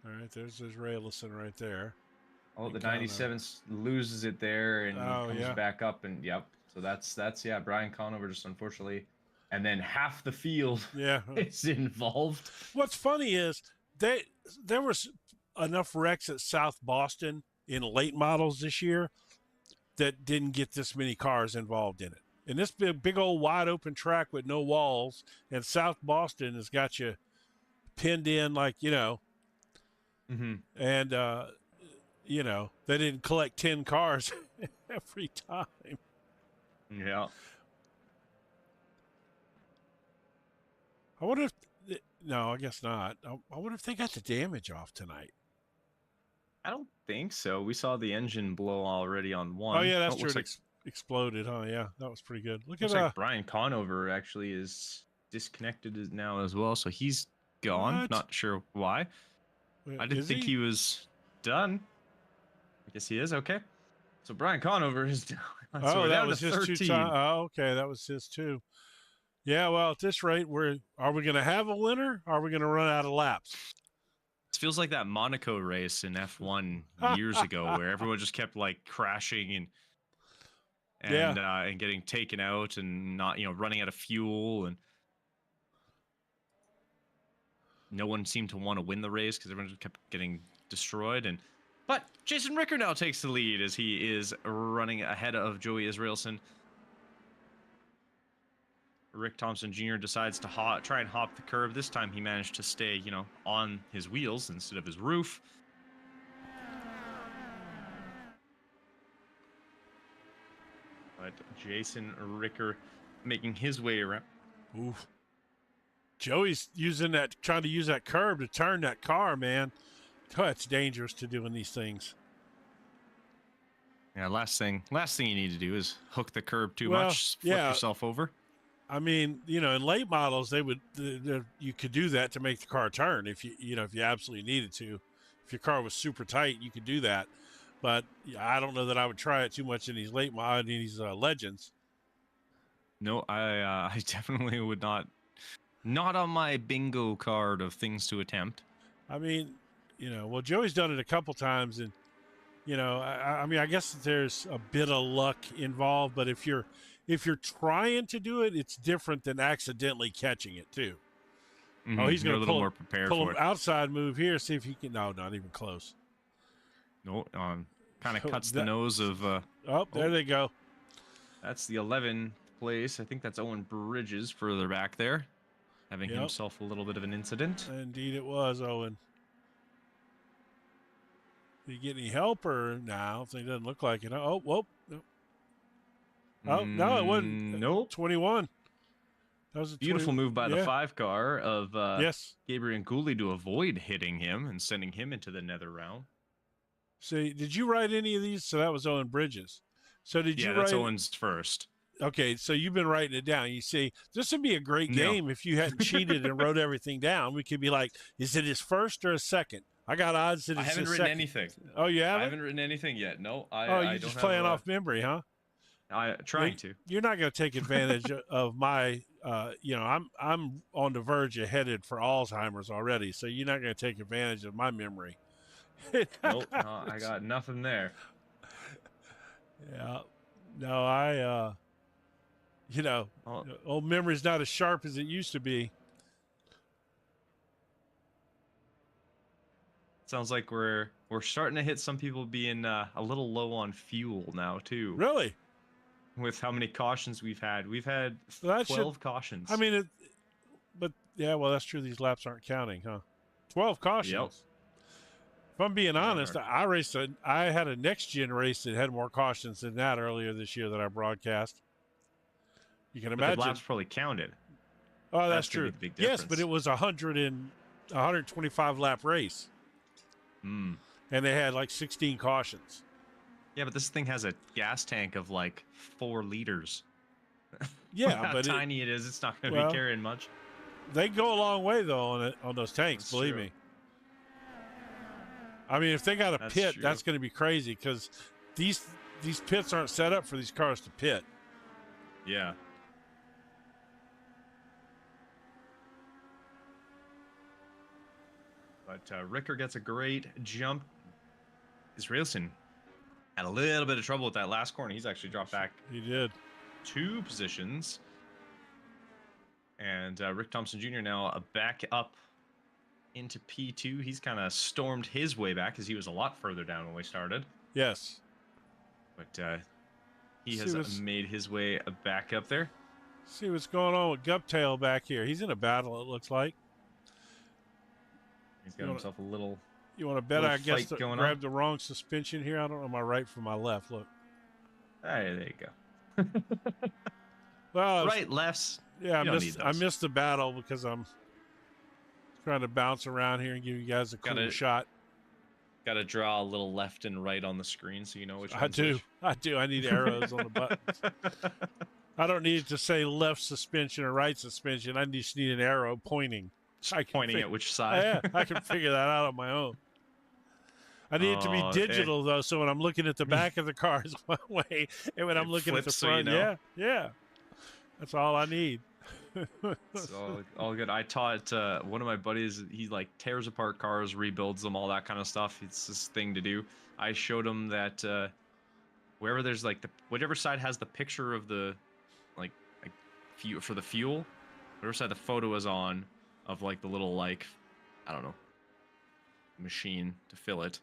All right, there's Israelison right there. Oh, the 97 loses it there and comes back up, and yep. So that's yeah, Brian Conover just unfortunately, and then half the field is involved. What's funny is there was enough wrecks at South Boston in late models this year that didn't get this many cars involved in it. And this big old wide open track with no walls, and South Boston has got you pinned in like, and they didn't collect 10 cars every time. Yeah. I wonder if no, I guess not. I wonder if they got the damage off tonight. I don't think so. We saw the engine blow already on one. Oh yeah, that's true. It exploded, huh? Yeah, that was pretty good. Looks like Brian Conover actually is disconnected now as well, so he's gone. What? Not sure why. I didn't think he was done. I guess he is. Okay. So Brian Conover is down. So that was his 2 times. Oh, okay, that was his too. Yeah, well, at this rate, are we going to have a winner? Or are we going to run out of laps? It feels like that Monaco race in F1 years ago, where everyone just kept like crashing and getting taken out and not, running out of fuel, and no one seemed to want to win the race because everyone just kept getting destroyed. But Jason Ricker now takes the lead as he is running ahead of Joey Israelson. Rick Thompson Jr. decides to try and hop the curb. This time he managed to stay, on his wheels instead of his roof. But Jason Ricker making his way around. Oof. Joey's trying to use that curb to turn that car, man. Oh, it's dangerous to doing these things. Yeah, last thing you need to do is hook the curb too much, flip yourself over. I mean, in late models, you could do that to make the car turn if you absolutely needed to. If your car was super tight, you could do that. But I don't know that I would try it too much in these legends. No, I definitely would not. Not on my bingo card of things to attempt. I mean, well, Joey's done it a couple times, and I mean, I guess there's a bit of luck involved, but if you're trying to do it, it's different than accidentally catching it too. Mm-hmm. Oh, he's going to pull an outside move here, see if he can. No, not even close. No, kind of cuts the nose of. There they go. That's the 11th place. I think that's Owen Bridges further back there, having himself a little bit of an incident. Indeed, it was Owen. Did he get any help or no? It doesn't look like it. Oh, whoa. No. Oh, no, it wasn't. Nope. 21. That was a beautiful move by the 5 car of Gabriel Gooley to avoid hitting him and sending him into the nether round. See, did you write any of these? So that was Owen Bridges. So did you write? That's Owen's first. Okay, so you've been writing it down. You see, this would be a great game if you hadn't cheated and wrote everything down. We could be like, is it his first or his second? I got odds that it's his second. I haven't written anything. Oh, you haven't? I haven't written anything yet. No, you're just playing off memory, huh? Trying to. You're not going to take advantage of my. I'm on the verge of headed for Alzheimer's already, so you're not going to take advantage of my memory. Nope, I got nothing there. Yeah, no, old memory's not as sharp as it used to be. Sounds like we're starting to hit some people being a little low on fuel now too. Really? With how many cautions we've had. We've had 12 cautions. I mean, well, that's true. These laps aren't counting, huh? 12 cautions. Yep. If I'm being honest, I had a next gen race that had more cautions than that earlier this year that I broadcast. You can But imagine. the laps probably counted. Oh, that's gonna true. be the big Yes, but difference. it was a 125 lap race, Mm. and they had like 16 cautions. Yeah, but this thing has a gas tank of like 4 liters. Yeah, How but tiny it is, it's not going to well, be carrying much. they go a long way though on those tanks. That's believe true. me. I mean, if they got a That's pit, true. that's going to be crazy because these pits aren't set up for these cars to pit. Yeah. But Ricker gets a great jump. Israelson had a little bit of trouble with that last corner. He's actually dropped back He did. 2 positions. And Rick Thompson Jr. now back up into P2. He's kind of stormed his way back because he was a lot further down when we started. Yes. But he has made his way back up there. See what's going on with Guptail back here. He's in a battle, it looks like. He's got himself a little... You want to bet I guess grabbed the wrong suspension here? I don't know my right from my left. Look. Hey, there you go. Well, right, lefts. Yeah, I missed the battle because I'm trying to bounce around here and give you guys a cool shot. Got to draw a little left and right on the screen so you know which I do. I need arrows on the buttons. I don't need it to say left suspension or right suspension. I just need an arrow pointing. Pointing at which side? Yeah, I can figure that out on my own. I need it to be digital, though, so when I'm looking at the back of the car is one way, and when I'm looking at the front, so you know. yeah. That's all I need. It's all good. I taught one of my buddies, he like tears apart cars, rebuilds them, all that kind of stuff. It's his thing to do. I showed him that wherever there's like whichever side has the picture of the like fuel for the fuel, whatever side the photo is on of like the little like, I don't know, machine to fill it.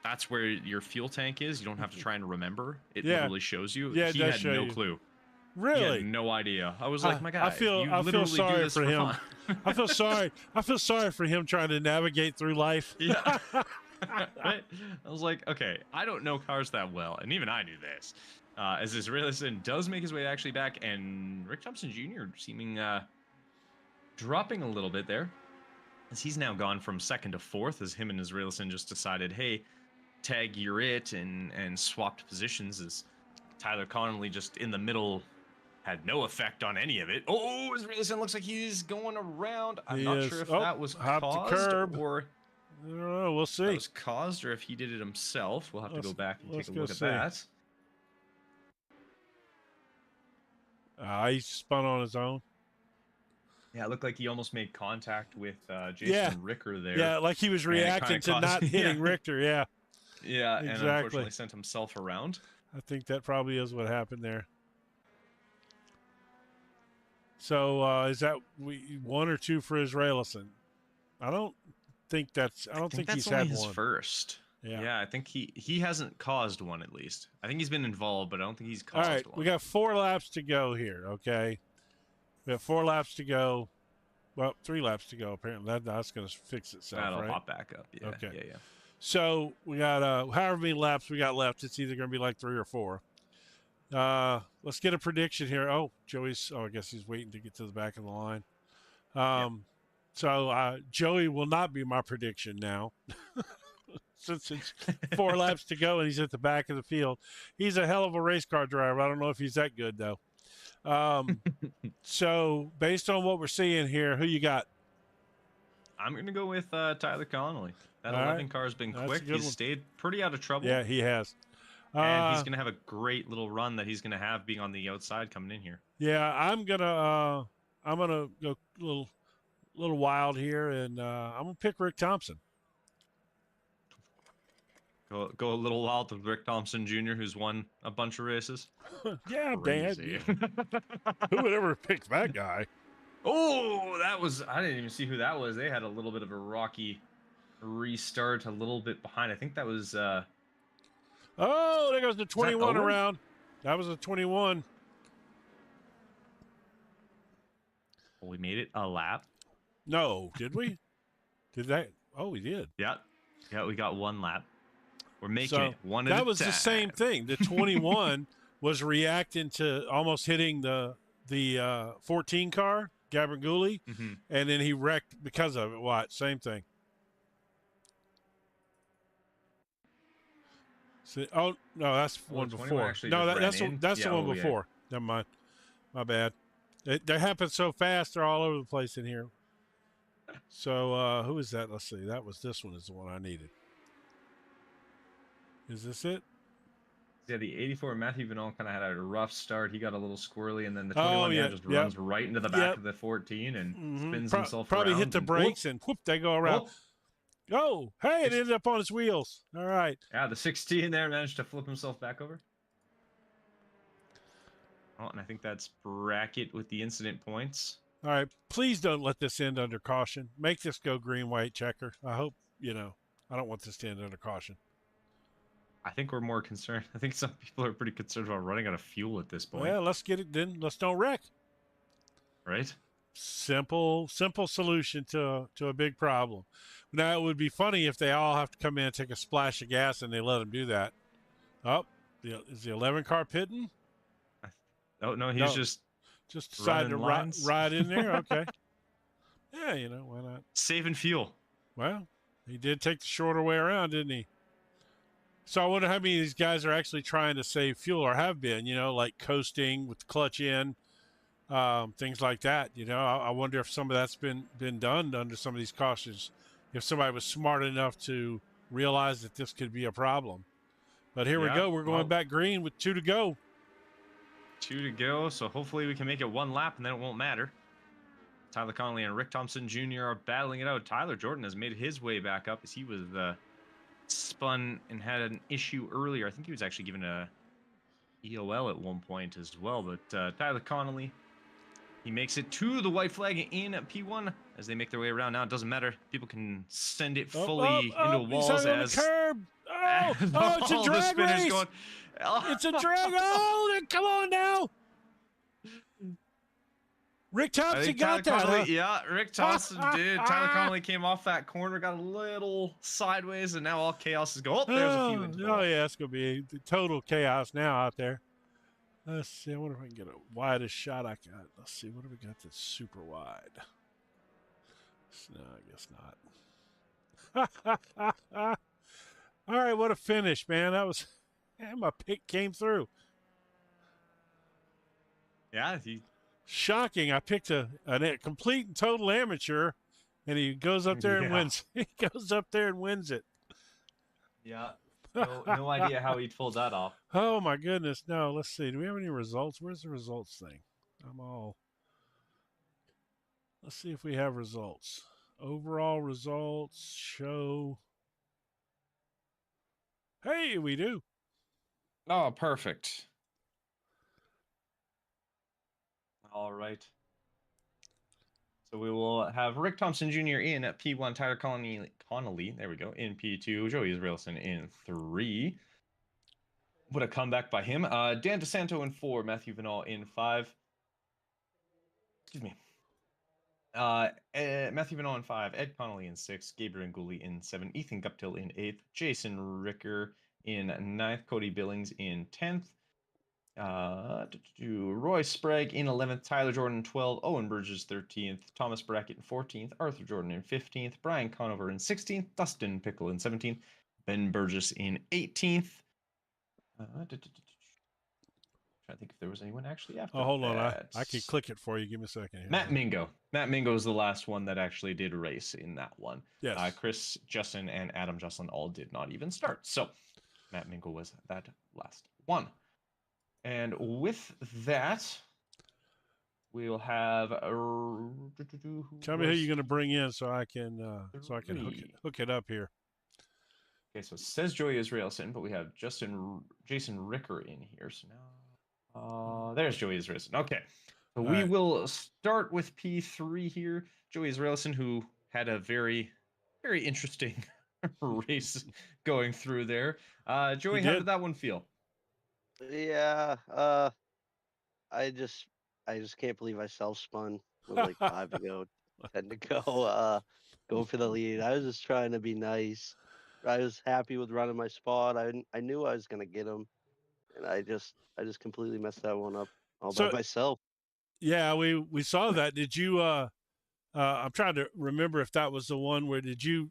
That's where your fuel tank is. You don't have to try and remember. It literally shows you. Yeah, he had no clue. Really? He had no idea. I was like, my God, I feel sorry for him. I feel sorry for him trying to navigate through life. Yeah. Right? I was like, okay, I don't know cars that well, and even I knew this. As Israelson does make his way actually back, and Rick Thompson Jr. seeming dropping a little bit there, as he's now gone from 2nd to 4th, as him and Israelson just decided, hey, tag, you're it, and swapped positions, as Tyler Connolly just in the middle had no effect on any of it. Oh, Israelson looks like he's going around. I'm not sure if that was caused or... I don't know. We'll see. That was caused, or if he did it himself. We'll have to go back and take a look at that. He spun on his own. Yeah, it looked like he almost made contact with Jason Ricker there. Yeah, like he was reacting to not hitting Richter. Yeah. Yeah, exactly. And unfortunately sent himself around. I think that probably is what happened there. So is that 1 or 2 for Israelson? I don't think that's he's only had his one. First. Yeah, I think he hasn't caused one at least. I think he's been involved, but I don't think he's caused one. All right, we got 4 laps to go here, okay? We have 4 laps to go. Well, 3 laps to go, apparently. That's going to fix itself, That'll right? pop back up, yeah. Okay. Yeah. So we got however many laps we got left. It's either going to be like 3 or 4. Let's get a prediction here. Oh, I guess he's waiting to get to the back of the line. So Joey will not be my prediction now. Since it's 4 laps to go and he's at the back of the field. He's a hell of a race car driver. I don't know if he's that good, though. So based on what we're seeing here, who you got? I'm going to go with Tyler Connolly. That 11 car has been quick. He's stayed pretty out of trouble. Yeah, he has. And he's going to have a great little run that he's going to have being on the outside coming in here. Yeah, I'm going to go a little wild here, and I'm going to pick Rick Thompson. Go a little wild with Rick Thompson Jr., who's won a bunch of races. Yeah, Dan. Who would ever pick that guy? Oh, I didn't even see who that was. They had a little bit of a rocky restart, a little bit behind. I think that was... Oh, there goes the 21 around. That was a 21. Well, we made it a lap. No, did we? Did that? Oh, we did. Yeah, we got 1 lap. We're making it one at a time. That was the same thing. The 21 was reacting to almost hitting the 14 car, Gabrigouli, Mm-hmm. and then he wrecked because of it. Watch, same thing. So, oh no, that's one before. No, that's the one before. Yeah. Never mind. My bad. They happen so fast; they're all over the place in here. So who is that? Let's see. That was this one. Is the one I needed. Is this it? Yeah, the 84 Matthew Vanol kind of had a rough start. He got a little squirrely, and then the 21 just runs right into the back of the 14 and spins himself probably around. Hit the brakes and whoop, they go around. Oh, hey, it ended up on his wheels. All right. Yeah, the 16 there managed to flip himself back over. Oh, and I think that's bracket with the incident points. All right, please don't let this end under caution. Make this go green, white, checker. I hope, I don't want this to end under caution. I think we're more concerned. I think some people are pretty concerned about running out of fuel at this point. Well, let's get it then. Let's don't wreck. Right? Simple solution to a big problem. Now, it would be funny if they all have to come in and take a splash of gas and they let them do that. Oh, is the 11 car pitting? Oh, no, he's just decided to ride in there. Okay. Yeah, why not? Saving fuel. Well, he did take the shorter way around, didn't he? So I wonder how many of these guys are actually trying to save fuel or have been, like coasting with the clutch in, things like that. I wonder if some of that's been done under some of these cautions, if somebody was smart enough to realize that this could be a problem. But here we go. We're going back green with 2 to go. 2 to go, so hopefully we can make it 1 lap and then it won't matter. Tyler Connolly and Rick Thompson Jr. are battling it out. Tyler Jordan has made his way back up as he was spun and had an issue earlier. I think he was actually given a EOL at one point as well, but Tyler Connolly, he makes it to the white flag in P1 as they make their way around. Now it doesn't matter. People can send it fully into walls as... curb. Oh, it's a drag race. Going, it's a drag. Oh, come on now. Rick Thompson got that. Yeah, Rick Thompson did. Tyler Connolly came off that corner, got a little sideways, and now all chaos is going. Oh, there's a few. Oh, yeah, it's going to be total chaos now out there. Let's see. I wonder if I can get a widest shot I got. Let's see. What do we got that's super wide? No, I guess not. All right, what a finish, man. That was... my pick came through. Yeah, shocking. I picked a complete and total amateur, and he goes up there and wins. He goes up there and wins it. Yeah. No idea how he pulled that off. Oh, my goodness. No, let's see. Do we have any results? Where's the results thing? Let's see if we have results. Overall results show. Hey, we do. Oh, perfect. All right. So we will have Rick Thompson Jr. in at P1, Tyler Connolly, there we go, in P2, Joey Israelson in 3. What a comeback by him. Dan DeSanto in 4, Matthew Vanol in 5. Excuse me. Matthew Vanol in 5, Ed Connolly in 6, Gabriel Nguli in 7, Ethan Guptill in 8th, Jason Ricker in 9th, Cody Billings in 10th, Roy Sprague in 11th, Tyler Jordan in 12th, Owen Burgess 13th, Thomas Brackett in 14th, Arthur Jordan in 15th, Brian Conover in 16th, Dustin Pickle in 17th, Ben Burgess in 18th. Trying to think if there was anyone actually after that. Hold on. I can click it for you. Give me a second here. Matt Mingo. Matt Mingo is the last one that actually did race in that one. Yes. Chris Justin and Adam Jocelyn all did not even start. So Matt Mingo was that last one. And with that, we'll have. Tell me who you're going to bring in so I can hook it up here. Okay, so it says Joey Israelson, but we have Jason Ricker in here. So now, there's Joey Israelson. Okay, so we will start with P3 here. Joey Israelson, who had a very, very interesting race going through there. Joey, how did that one feel? Yeah, I just can't believe I self-spun with like 5 to go, 10 to go, go for the lead. I was just trying to be nice. I was happy with running my spot. I knew I was gonna get him, and I just completely messed that one up all by So myself. yeah, we saw that. Did you? I'm trying to remember if that was the one where did you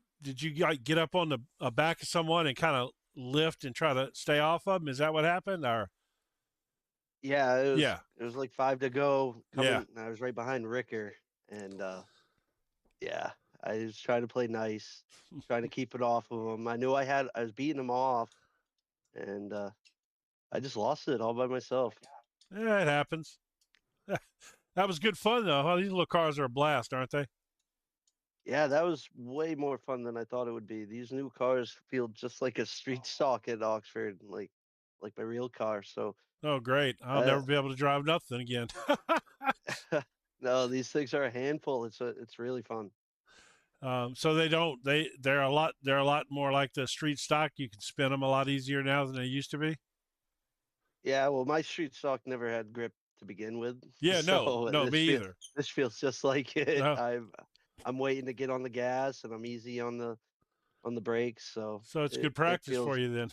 like get up on the back of someone and kind of lift and try to stay off of them? Is that what happened? Or Yeah, yeah, it was like 5 to go yeah. coming. And I was right behind Ricker, and yeah, I was trying to play nice, trying to keep it off of him. I knew I was beating him off, and I just lost it all by myself. Yeah, it happens. That was good fun though. Huh? These little cars are a blast, aren't they? Yeah, that was way more fun than I thought it would be. These new cars feel just like a street stock at Oxford, like my real car. So, Oh, great! I'll uh, never be able to drive nothing again. no, these things are a handful. It's really fun. So they don't. They're a lot. They're a lot more like the street stock. You can spin them a lot easier now than they used to be. Yeah, well, my street stock never had grip to begin with, Yeah, no, so no, me either. this feels just like it. No, I'm waiting to get on the gas, and I'm easy on the brakes, so so it's good it practice for feels you then.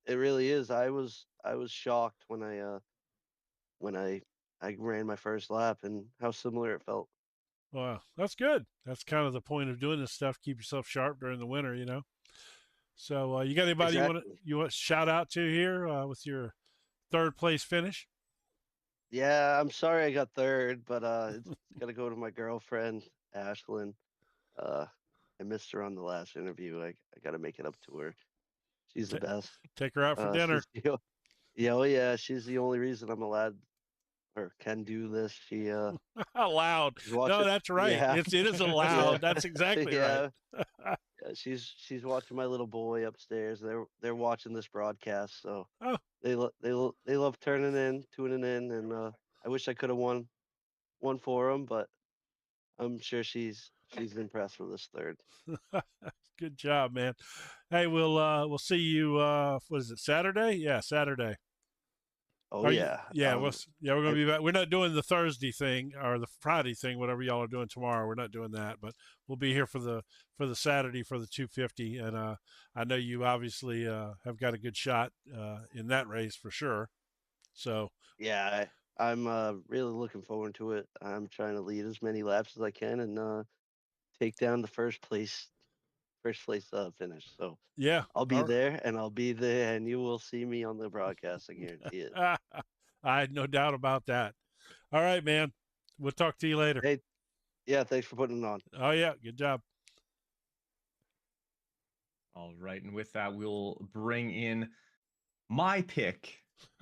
it really is. I was shocked when I ran my first lap and how similar it felt. Wow, that's good. That's kind of the point of doing this stuff. Keep yourself sharp during the winter, you know. So you got anybody Exactly. you want to shout out to here with your third place finish? Yeah, I'm sorry I got third, but it's gotta go to my girlfriend, Ashlyn. Uh, I missed her on the last interview. I gotta make it up to her. She's the best. Take her out for dinner. Yeah, oh yeah, she's the only reason I'm allowed or can do this. Allowed. She's No, watching. that's right. Yeah, It is yeah, allowed. That's exactly right. yeah. Yeah, she's watching my little boy upstairs. They're watching this broadcast, so Oh, they love tuning in, and I wish I could have won for them, but I'm sure she's impressed with this third. good job, man. Hey, we'll see you. What is it? Saturday? Yeah, Saturday. Oh Are you? yeah, Yeah, yeah, we're gonna I be back. We're not doing the Thursday thing or the Friday thing, whatever y'all are doing tomorrow. We're not doing that, but we'll be here for the Saturday for the 250. And I know you obviously have got a good shot in that race for sure. So yeah I'm really looking forward to it. I'm trying to lead as many laps as I can and take down the first place finish. So yeah, I'll be there, and I'll be there, and you will see me on the broadcast. I guarantee it. I had no doubt about that. All right, man. We'll talk to you later. Hey, yeah, thanks for putting it on. Oh yeah, good job. All right, and with that, we'll bring in my pick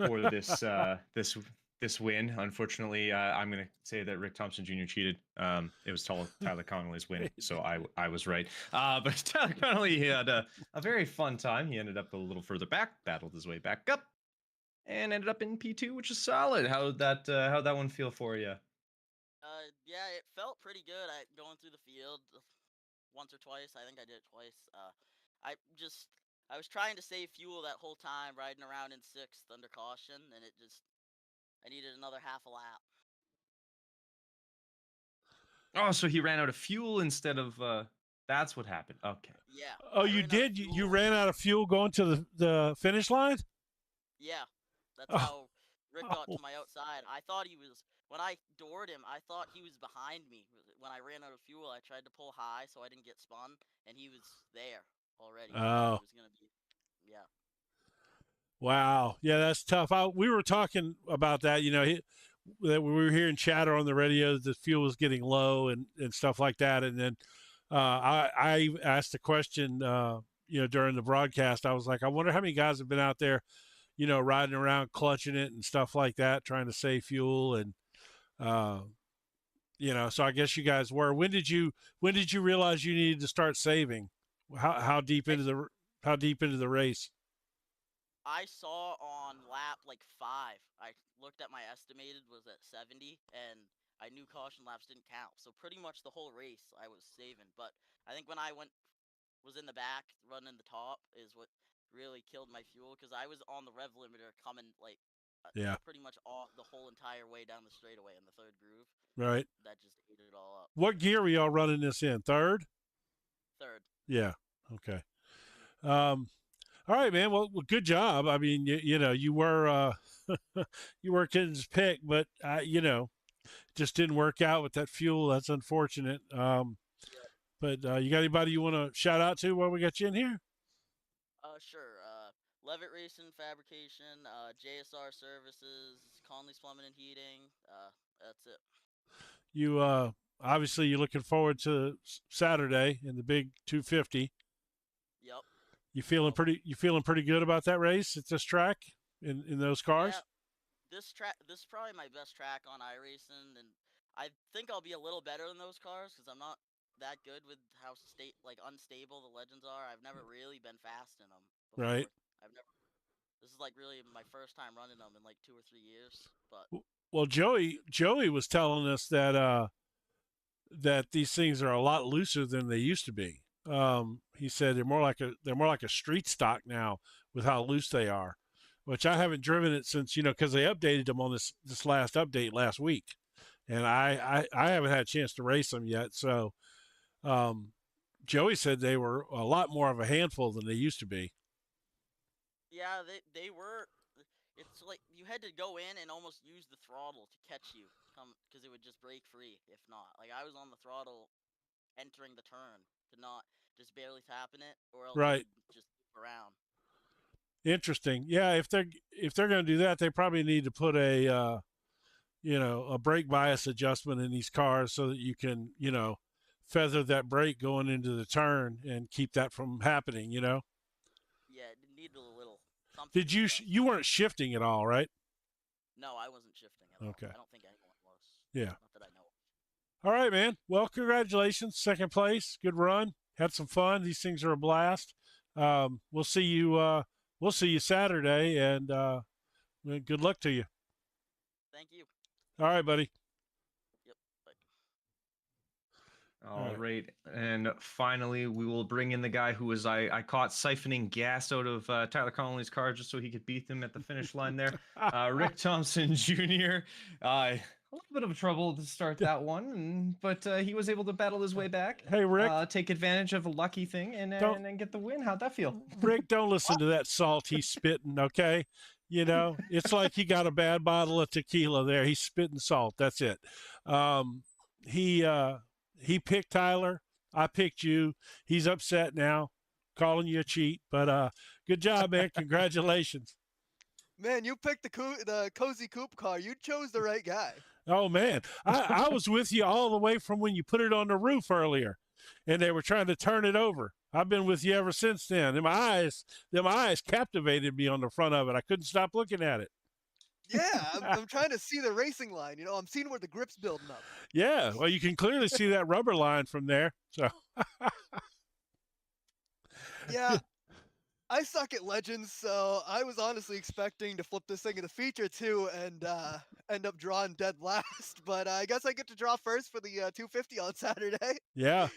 for this win. Unfortunately, I'm going to say that Rick Thompson Jr. cheated. It was Tyler Connolly's win, so I was right. But Tyler Connolly had a very fun time. He ended up a little further back, battled his way back up, and ended up in P2, which is solid. How'd that one feel for you? Yeah, it felt pretty good. Going through the field once or twice. I think I did it twice. I was trying to save fuel that whole time, riding around in sixth under caution, and I needed another half a lap. Oh, so he ran out of fuel instead of that's what happened. Okay. Yeah. Oh, you did? You ran out of fuel going to the finish line? Yeah, that's Oh. how Rick got to my outside. When I doored him, I thought he was behind me. When I ran out of fuel, I tried to pull high so I didn't get spun, and he was there already. Oh. It was gonna be, yeah. Wow. Yeah, that's tough. We were talking about that. You know, that we were hearing chatter on the radio that the fuel was getting low and stuff like that. And then I asked the question, during the broadcast. I was like, I wonder how many guys have been out there, riding around clutching it and stuff like that, trying to save fuel. And so I guess you guys were. When did you realize you needed to start saving? How deep into the race? I saw on lap like 5. I looked at my estimated was at 70, and I knew caution laps didn't count. So pretty much the whole race I was saving. But I think when I was in the back, running the top is what really killed my fuel, because I was on the rev limiter coming like pretty much off the whole entire way down the straightaway in the third groove. Right. That just ate it all up. What gear were y'all running this in? Third? Third. Yeah. Okay. All right, man. Well, good job. I mean, you know, you were you were Kenton's pick, but just didn't work out with that fuel. That's unfortunate. Yep. But you got anybody you want to shout out to while we got you in here? Sure. Levitt Racing Fabrication, JSR Services, Conley's Plumbing and Heating. That's it. You obviously you're looking forward to Saturday in the big 250. Yep. You feeling pretty good about that race at this track in those cars? Yeah. This is probably my best track on iRacing, and I think I'll be a little better than those cars because I'm not that good with how unstable the Legends are. I've never really been fast in them before. Right. This is like really my first time running them in like 2 or 3 years. But well, Joey was telling us that that these things are a lot looser than they used to be. He said they're more like a street stock now with how loose they are, which I haven't driven it since, because they updated them on this last update last week, and I haven't had a chance to race them yet. So Joey said they were a lot more of a handful than they used to be. yeah, they were. It's like you had to go in and almost use the throttle to catch you, because it would just break free if not. Like I was on the throttle entering the turn to not just barely tapping it, or else Right. it would just move around. Interesting. Yeah, if they're going to do that, they probably need to put a brake bias adjustment in these cars so that you can, feather that brake going into the turn and keep that from happening, Yeah, it needed a little something. Did you weren't shifting at all, right? No, I wasn't shifting at all. Okay. I don't think anyone was. Yeah. Not that I know of. All right, man. Well, congratulations. Second place. Good run. Had some fun. These things are a blast. We'll see you Saturday, and good luck to you. Thank you. All right, buddy. Yep. Bye. All right. And finally, we will bring in the guy who was I caught siphoning gas out of Tyler Connolly's car just so he could beat them at the finish line there. Rick Thompson Jr. A little bit of trouble to start that one, but he was able to battle his way back. Hey, Rick. Take advantage of a lucky thing and get the win. How'd that feel? Rick, don't listen to that salt he's spitting, okay? It's like he got a bad bottle of tequila there. He's spitting salt. That's it. He picked Tyler. I picked you. He's upset now, calling you a cheat. But good job, man. Congratulations. Man, you picked the Cozy Coupe car. You chose the right guy. Oh, man. I was with you all the way from when you put it on the roof earlier, and they were trying to turn it over. I've been with you ever since then. Them eyes captivated me on the front of it. I couldn't stop looking at it. Yeah, I'm trying to see the racing line. I'm seeing where the grip's building up. Yeah, well, you can clearly see that rubber line from there. So. Yeah, I suck at Legends, so I was honestly expecting to flip this thing into feature 2 and end up drawing dead last. But I guess I get to draw first for the 250 on Saturday. Yeah.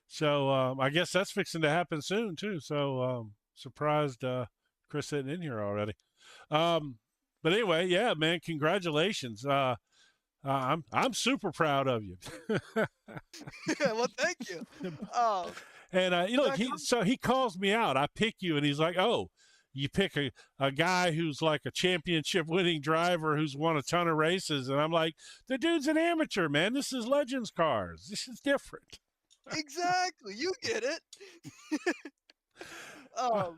So I guess that's fixing to happen soon too. So surprised Chris isn't in here already. But anyway, yeah, man, congratulations. I'm super proud of you. Yeah, well, thank you. And he calls me out. I pick you, and he's like, "Oh, you pick a guy who's like a championship winning driver who's won a ton of races," and I'm like, "The dude's an amateur, man. This is Legends cars. This is different." Exactly, you get it. But,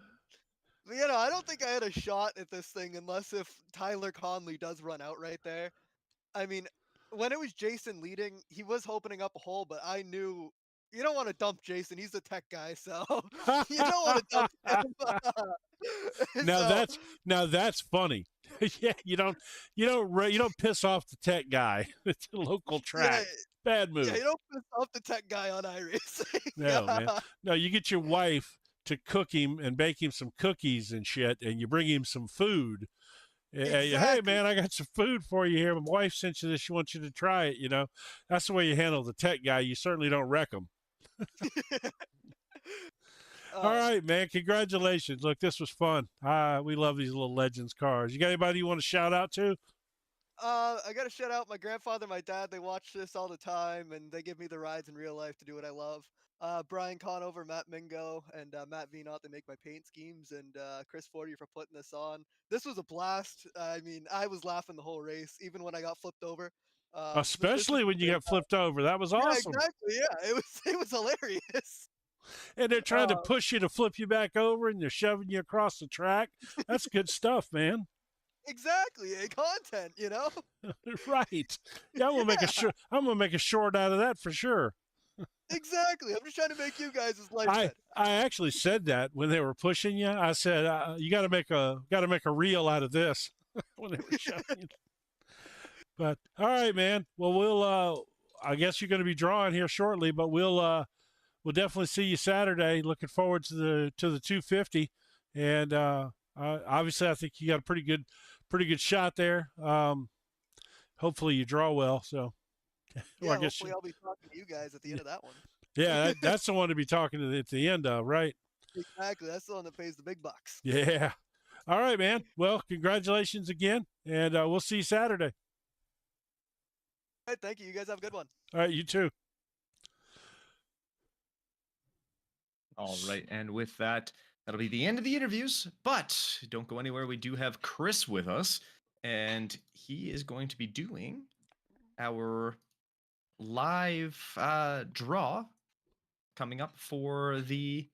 I don't think I had a shot at this thing unless if Tyler Conley does run out right there. I mean, when it was Jason leading, he was opening up a hole, but I knew you don't want to dump Jason. He's a tech guy, so you don't want to dump him. Now that's funny. Yeah, you don't piss off the tech guy. It's a local track. Yeah, Bad move. Yeah, you don't piss off the tech guy on iRacing. No, man. No, you get your wife to cook him and bake him some cookies and shit, and you bring him some food. Exactly. Hey, man, I got some food for you here. My wife sent you this. She wants you to try it, That's the way you handle the tech guy. You certainly don't wreck him. All right, man. Congratulations. Look, this was fun. We love these little Legends cars. You got anybody you want to shout out to? I gotta shout out my grandfather, my dad. They watch this all the time, and they give me the rides in real life to do what I love. Brian Conover, Matt Mingo, and Matt Venot. They make my paint schemes, and Chris Forty for putting this on. This was a blast. I mean, I was laughing the whole race, even when I got flipped over. This is Especially when a you great got flipped over. That was Yeah, awesome. exactly. Yeah, it was hilarious. And they're trying to Uh, push you to flip you back over, and they're shoving you across the track. That's good stuff, man. exactly, content. Right. Yeah, I'm gonna make a short out of that for sure. Exactly. I'm just trying to make you guys' life I better. I actually said that when they were pushing you. I said you got to make a reel out of this when they were shoving you. But all right, man. Well, we'll I guess you're going to be drawing here shortly, but we'll definitely see you Saturday. Looking forward to the 250, and obviously I think you got a pretty good shot there. Hopefully you draw well. So, Yeah, well, I guess hopefully I'll be talking to you guys at the end of that one. yeah, that's the one to be talking to at the end of, right? Exactly. That's the one that pays the big bucks. Yeah. All right, man. Well, congratulations again, and we'll see you Saturday. All right, thank you. You guys have a good one. All right, you too. All right, and with that, that'll be the end of the interviews. But don't go anywhere. We do have Chris with us, and he is going to be doing our live draw coming up for the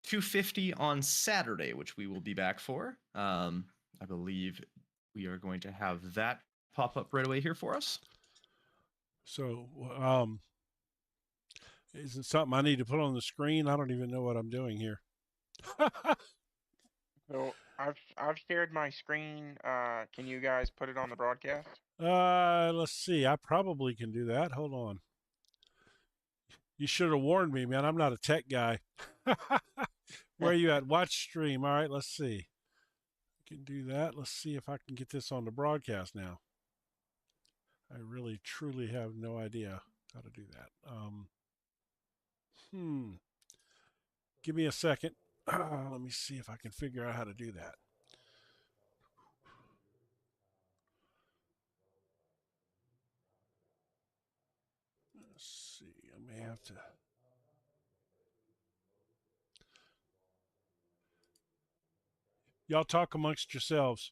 250 on Saturday, which we will be back for. I believe we are going to have that pop up right away here for us. So, is it something I need to put on the screen? I don't even know what I'm doing here. So I've shared my screen. Can you guys put it on the broadcast? Let's see. I probably can do that. Hold on. You should have warned me, man. I'm not a tech guy. Where are you at? Watch stream. All right, let's see. I can do that. Let's see if I can get this on the broadcast now. I really, truly have no idea how to do that. Give me a second. Let me see if I can figure out how to do that. Let's see. I may have to. Y'all talk amongst yourselves.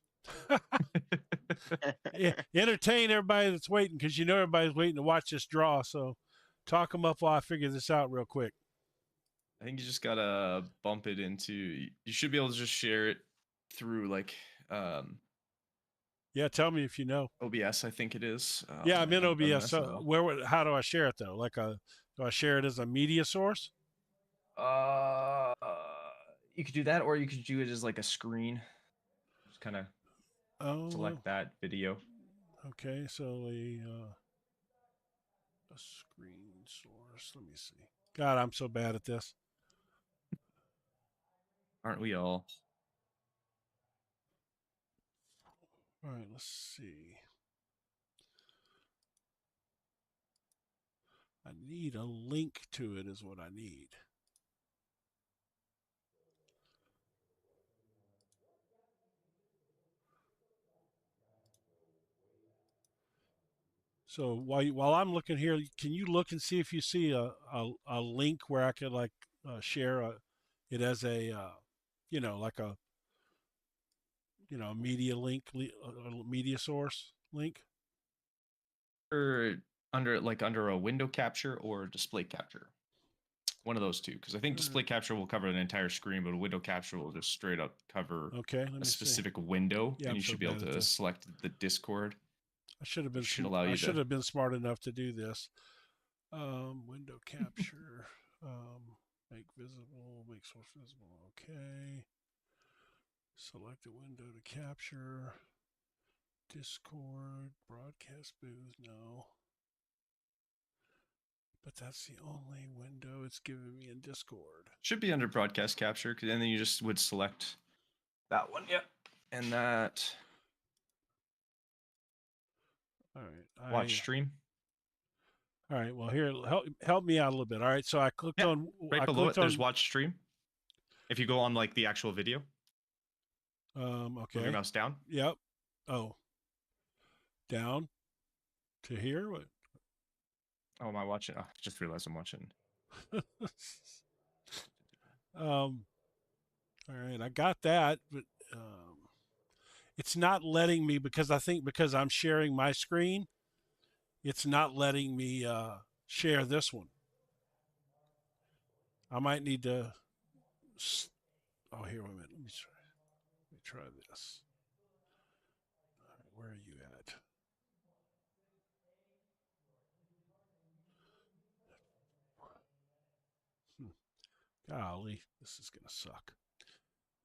Entertain everybody that's waiting, because you know everybody's waiting to watch this draw. So talk them up while I figure this out real quick. I think you just gotta bump it into. You should be able to just share it through like Yeah, tell me if you know. OBS. I think it is. Yeah, I'm in I'm OBS. messing So it up. how do I share it though? Do I share it as a media source? You could do that, or you could do it as like a screen. Just kind of select that video. Okay, so a screen source. Let me see. God, I'm so bad at this. Aren't we all? All right, let's see. I need a link to it is what I need. So while I'm looking here, can you look and see if you see a link where I could like share it as a like a media link, a media source link? Or under a window capture or display capture. One of those two, because I think display capture will cover an entire screen, but a window capture will just straight up cover a specific window, and you should be able to select the Discord. I should have been smart enough to do this. Window capture, make visible, make source visible. Okay. Select a window to capture. Discord, broadcast booth, no. But that's the only window it's giving me in Discord. Should be under broadcast capture, and then you just would select that one. Yep. And that. All right. Watch stream. All right. Well, here, help me out a little bit. All right. So I clicked on right below it. There's watch stream. If you go on like the actual video. Okay. Move your mouse down. Yep. Oh. Down to here. What? Oh, am I watching? Oh, just realized I'm watching. All right, I got that, but it's not letting me because I think because I'm sharing my screen, it's not letting me share this one. I might need to. Oh, here, wait a minute. Let me try this. All right, where are you at? Golly, this is gonna suck.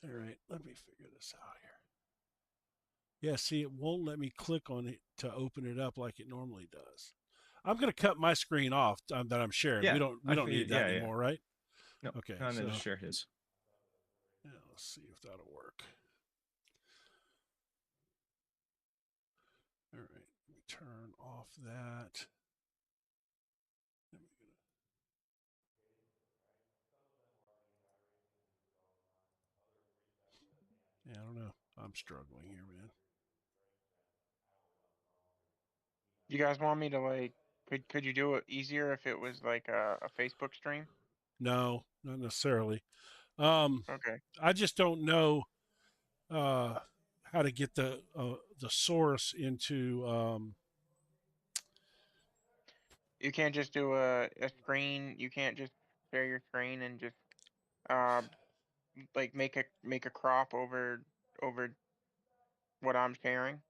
All right, let me figure this out here. Yeah, see, it won't let me click on it to open it up like it normally does. I'm gonna cut my screen off that I'm sharing. Yeah, We don't need that yeah. anymore, right? No, Okay, I'm so gonna just share his. yeah, let's see if that'll work. All right, let me turn off that. Yeah, I don't know. I'm struggling here, man. You guys want me to like? Could you do it easier if it was like a Facebook stream? No, not necessarily. Okay. I just don't know how to get the source into. You can't just do a screen. You can't just share your screen and just uh like make a crop over what I'm sharing.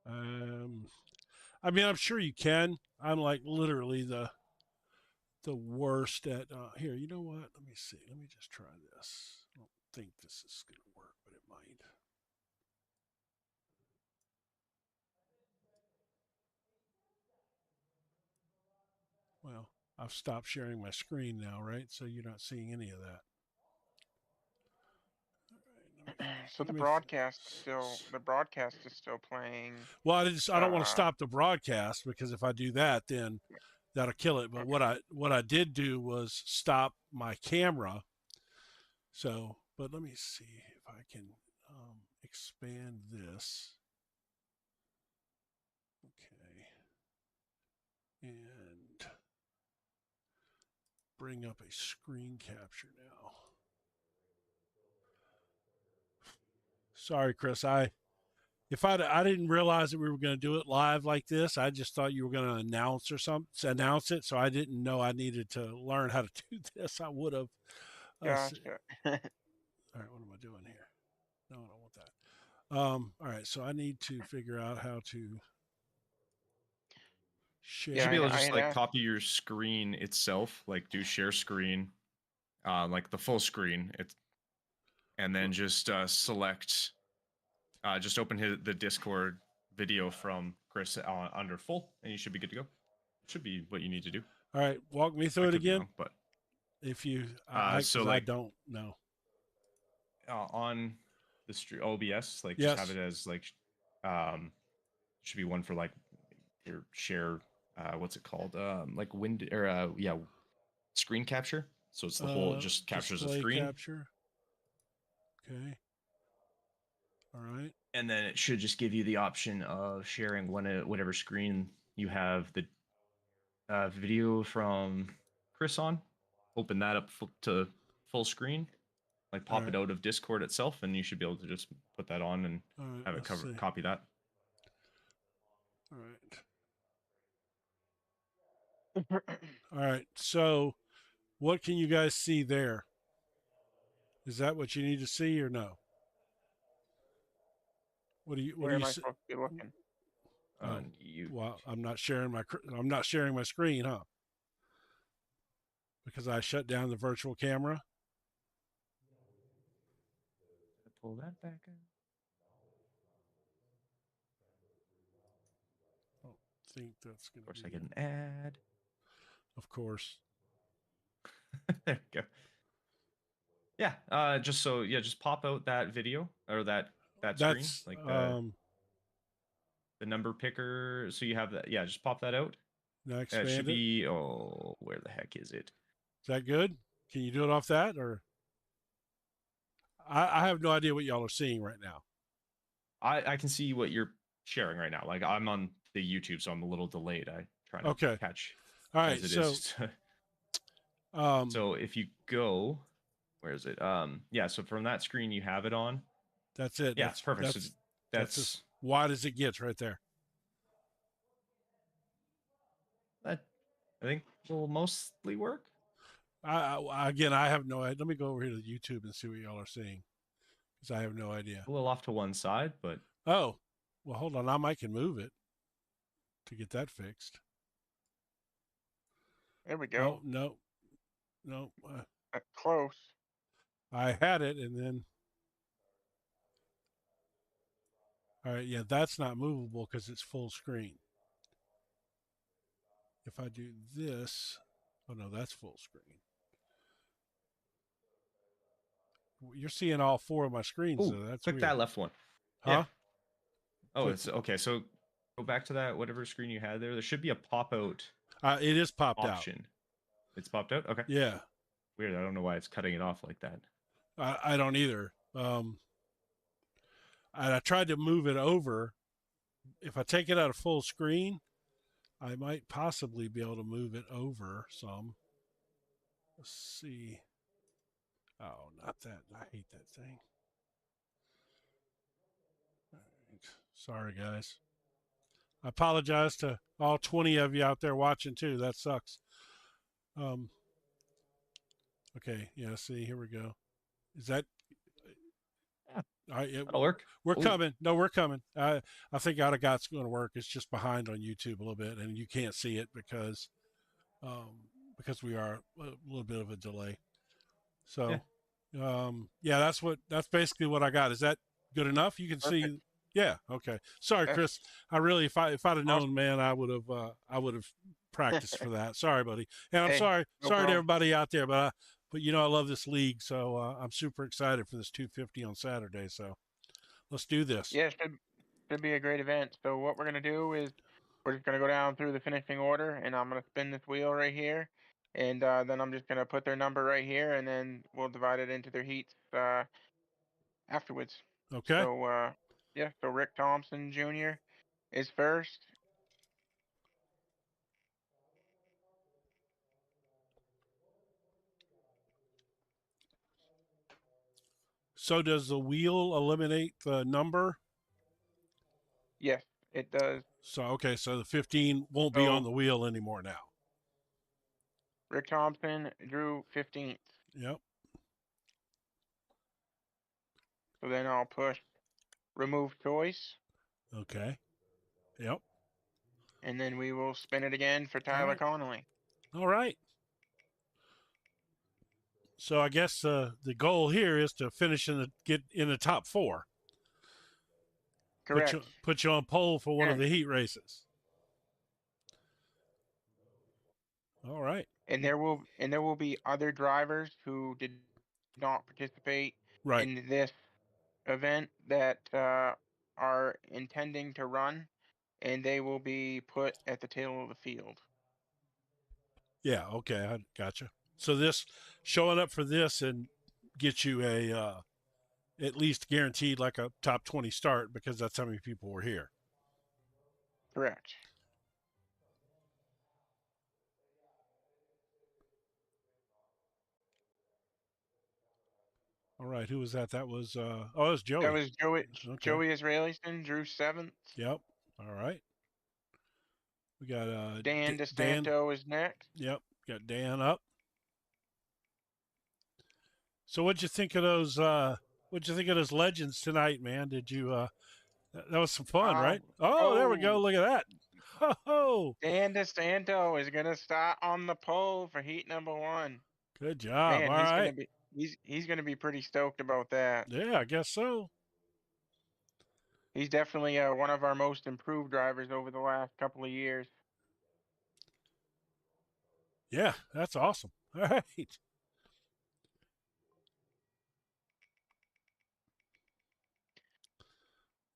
I mean, I'm sure you can. I'm like literally the worst at. Here, you know what? Let me see. Let me just try this. I don't think this is going to work, but it might. Well, I've stopped sharing my screen now, right? So you're not seeing any of that. So the broadcast is still playing. Well, I don't want to stop the broadcast because if I do that, then that'll kill it. But Okay. what I did do was stop my camera. So, but let me see if I can expand this. Okay, and bring up a screen capture now. Sorry, Chris. I didn't realize that we were going to do it live like this. I just thought you were going to announce it. So I didn't know I needed to learn how to do this. I would have. Gotcha. All right, what am I doing here? No, I don't want that. All right, so I need to figure out how to share. You should be able to I just had like asked. copy your screen itself, like do share screen, like the full screen. And then just select, just open the Discord video from Chris under full, and you should be good to go. Should be what you need to do. All right, walk me through I it could be again. wrong, but If you, so because I like don't know. on the OBS, like just have Yes. it as like, should be one for like your share. What's it called? Like wind or yeah, screen capture. So it's the whole. It just captures a Display screen. capture. Okay. All right. And then it should just give you the option of sharing whatever screen you have the video from Chris on. Open that up to full screen, like pop right. it out of Discord itself, and you should be able to just put that on and All right, have it let's see. copy that. All right. All right. So, what can you guys see there? Is that what you need to see or no? What do you Where am I see? supposed to be looking? Oh, You. well, I'm not sharing my screen, huh? Because I shut down the virtual camera. Pull that back in. I don't think that's going to be. Of course, I get an ad. Of course. There we go. Yeah. Just pop out that video or that screen, That's like the number picker. So you have that. Yeah, just pop that out. now It expand should it. be. Oh, where the heck is it? Is that good? Can you do it off that or? I have no idea what y'all are seeing right now. I can see what you're sharing right now. Like I'm on the YouTube, so I'm a little delayed. I try to Okay. catch All right. as it So, is. um, So if you go, where is it? Yeah. So from that screen, you have it on. that's it. Yeah, it's perfect. So That's as that's wide as it gets right there. that. I think will mostly work. Again, I have no idea. Let me go over here to YouTube and see what y'all are seeing, because I have no idea. A little off to one side, but Oh, well, hold on. I might can move it to get that fixed. There we go. No. Close. I had it, and then. All right, yeah, that's not movable because it's full screen. If I do this, oh no, that's full screen. You're seeing all four of my screens, oh, though. That's click weird. that left one. Huh? Yeah. Oh, Click- it's okay. So go back to that whatever screen you had there. There should be a pop out It is popped option. It's popped out. Okay. out. Yeah, Weird. I don't know why it's cutting it off like that. I don't either. And I tried to move it over. If I take it out of full screen, I might possibly be able to move it over some. Let's see. Oh, not that. I hate that thing. All right. Sorry, guys. I apologize to all 20 of you out there watching too. That sucks. Okay. Yeah. See, here we go. Is that? Yeah, All right. that'll work. We're Ooh. coming. No, we're coming. I think Out of Got's going to work. It's just behind on YouTube a little bit, and you can't see it because we are a little bit of a delay. So, yeah, that's basically what I got. Is that good enough? You can Perfect. see. Yeah. Okay. Sorry, Chris. I really, if I'd have known, man, I would have practiced for that. Sorry, buddy. And I'm Hey, sorry no to problem. everybody out there, but I love this league, so I'm super excited for this 250 on Saturday. So let's do this. Yeah, should be a great event. So what we're gonna do is we're just gonna go down through the finishing order, and I'm gonna spin this wheel right here, and then I'm just gonna put their number right here, and then we'll divide it into their heats afterwards. Okay. So yeah, so Rick Thompson Jr. is first. So does the wheel eliminate the number? Yes, it does. So okay, so the 15 won't be on So the wheel anymore now. Rick Thompson drew 15th. Yep. So then I'll push remove choice, Okay. Yep. and then we will spin it again for Tyler right. Connolly. All right. So I guess the goal here is to finish get in the top four. Correct. Put you on pole for one of Yeah. the heat races. All right. And there will be other drivers who did not participate Right. in this event that are intending to run, and they will be put at the tail of the field. Yeah. Okay. I gotcha. So this showing up for this and get you a at least guaranteed like a top 20 start because that's how many people were here. Correct. All right. Who was that? That was it was Joey. That was Joey. Okay. Joey Israelson drew 7th. Yep. All right. We got Dan DeSanto is next. Yep. Got Dan up. So what'd you think of those legends tonight, man? Did you that was some fun, right? Oh, there we go. Look at that. Oh, Dan DeSanto is gonna start on the pole for heat number 1. good job. Man, All right. he's gonna be pretty stoked about that. Yeah, I guess so. He's definitely one of our most improved drivers over the last couple of years. Yeah, that's awesome. All right.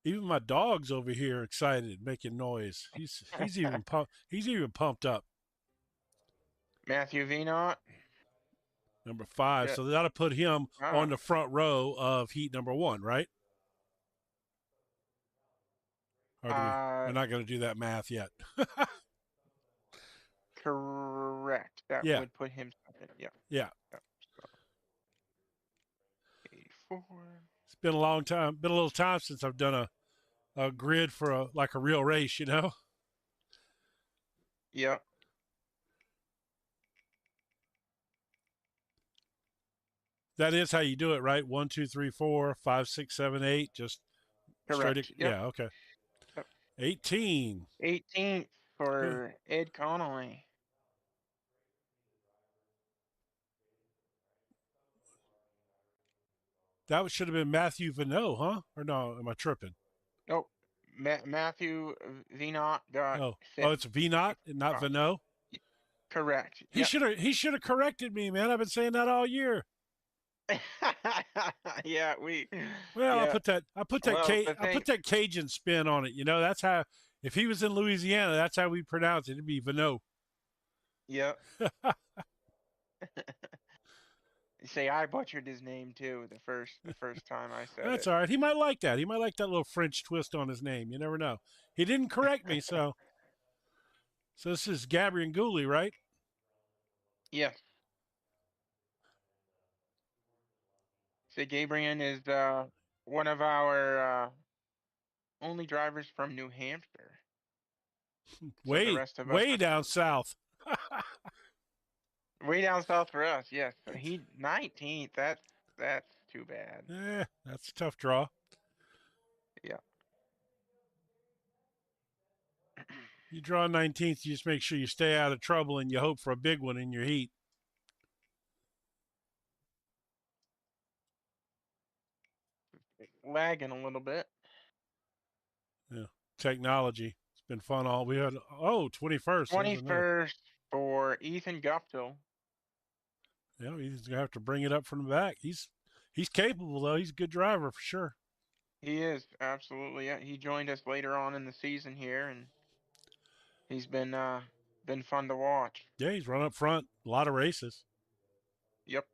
Even my dog's over here excited, making noise. He's even pumped up. Matthew Venot. Number 5. Yeah. So that'll put him on the front row of heat number 1, right? Or we're not going to do that math yet. Correct. That Yeah. would put him second. Yeah. Yeah. So 84. It's been a long time. Been a little time since I've done a grid for a real race, you know? Yeah. That is how you do it, right? 1, 2, 3, 4, 5, 6, 7, 8. Just Correct. straight. Yep. Yeah. Okay. Yep. 18. 18th for Ed Connolly. That should have been Matthew Vanot, huh? Or no? Am I tripping? Oh, Matthew Venot got fifth. Oh, it's Venot and not Vanot. Correct. He should have corrected me, man. I've been saying that all year. Yeah, Well, yeah. I put that Cajun spin on it. You know, that's how. If he was in Louisiana, that's how we pronounce it. It'd be Vanot. Yep. Say I butchered his name too the first time I said That's it. all right. He might like that. He might like that little French twist on his name. You never know. He didn't correct me, so this is Gabriel Gooley, right? Yes. So Gabriel is one of our only drivers from New Hampshire. Way down south. Way down south for us, yes. So he 19th. That's too bad. Yeah, that's a tough draw. Yeah. You draw 19th, you just make sure you stay out of trouble and you hope for a big one in your heat. Lagging a little bit. Yeah, technology. It's been fun all. We had 21st. 21st for Ethan Guptill. Yeah, he's gonna have to bring it up from the back. He's capable though. He's a good driver for sure. He is, absolutely. Yeah. He joined us later on in the season here, and he's been fun to watch. Yeah, he's run up front a lot of races. Yep.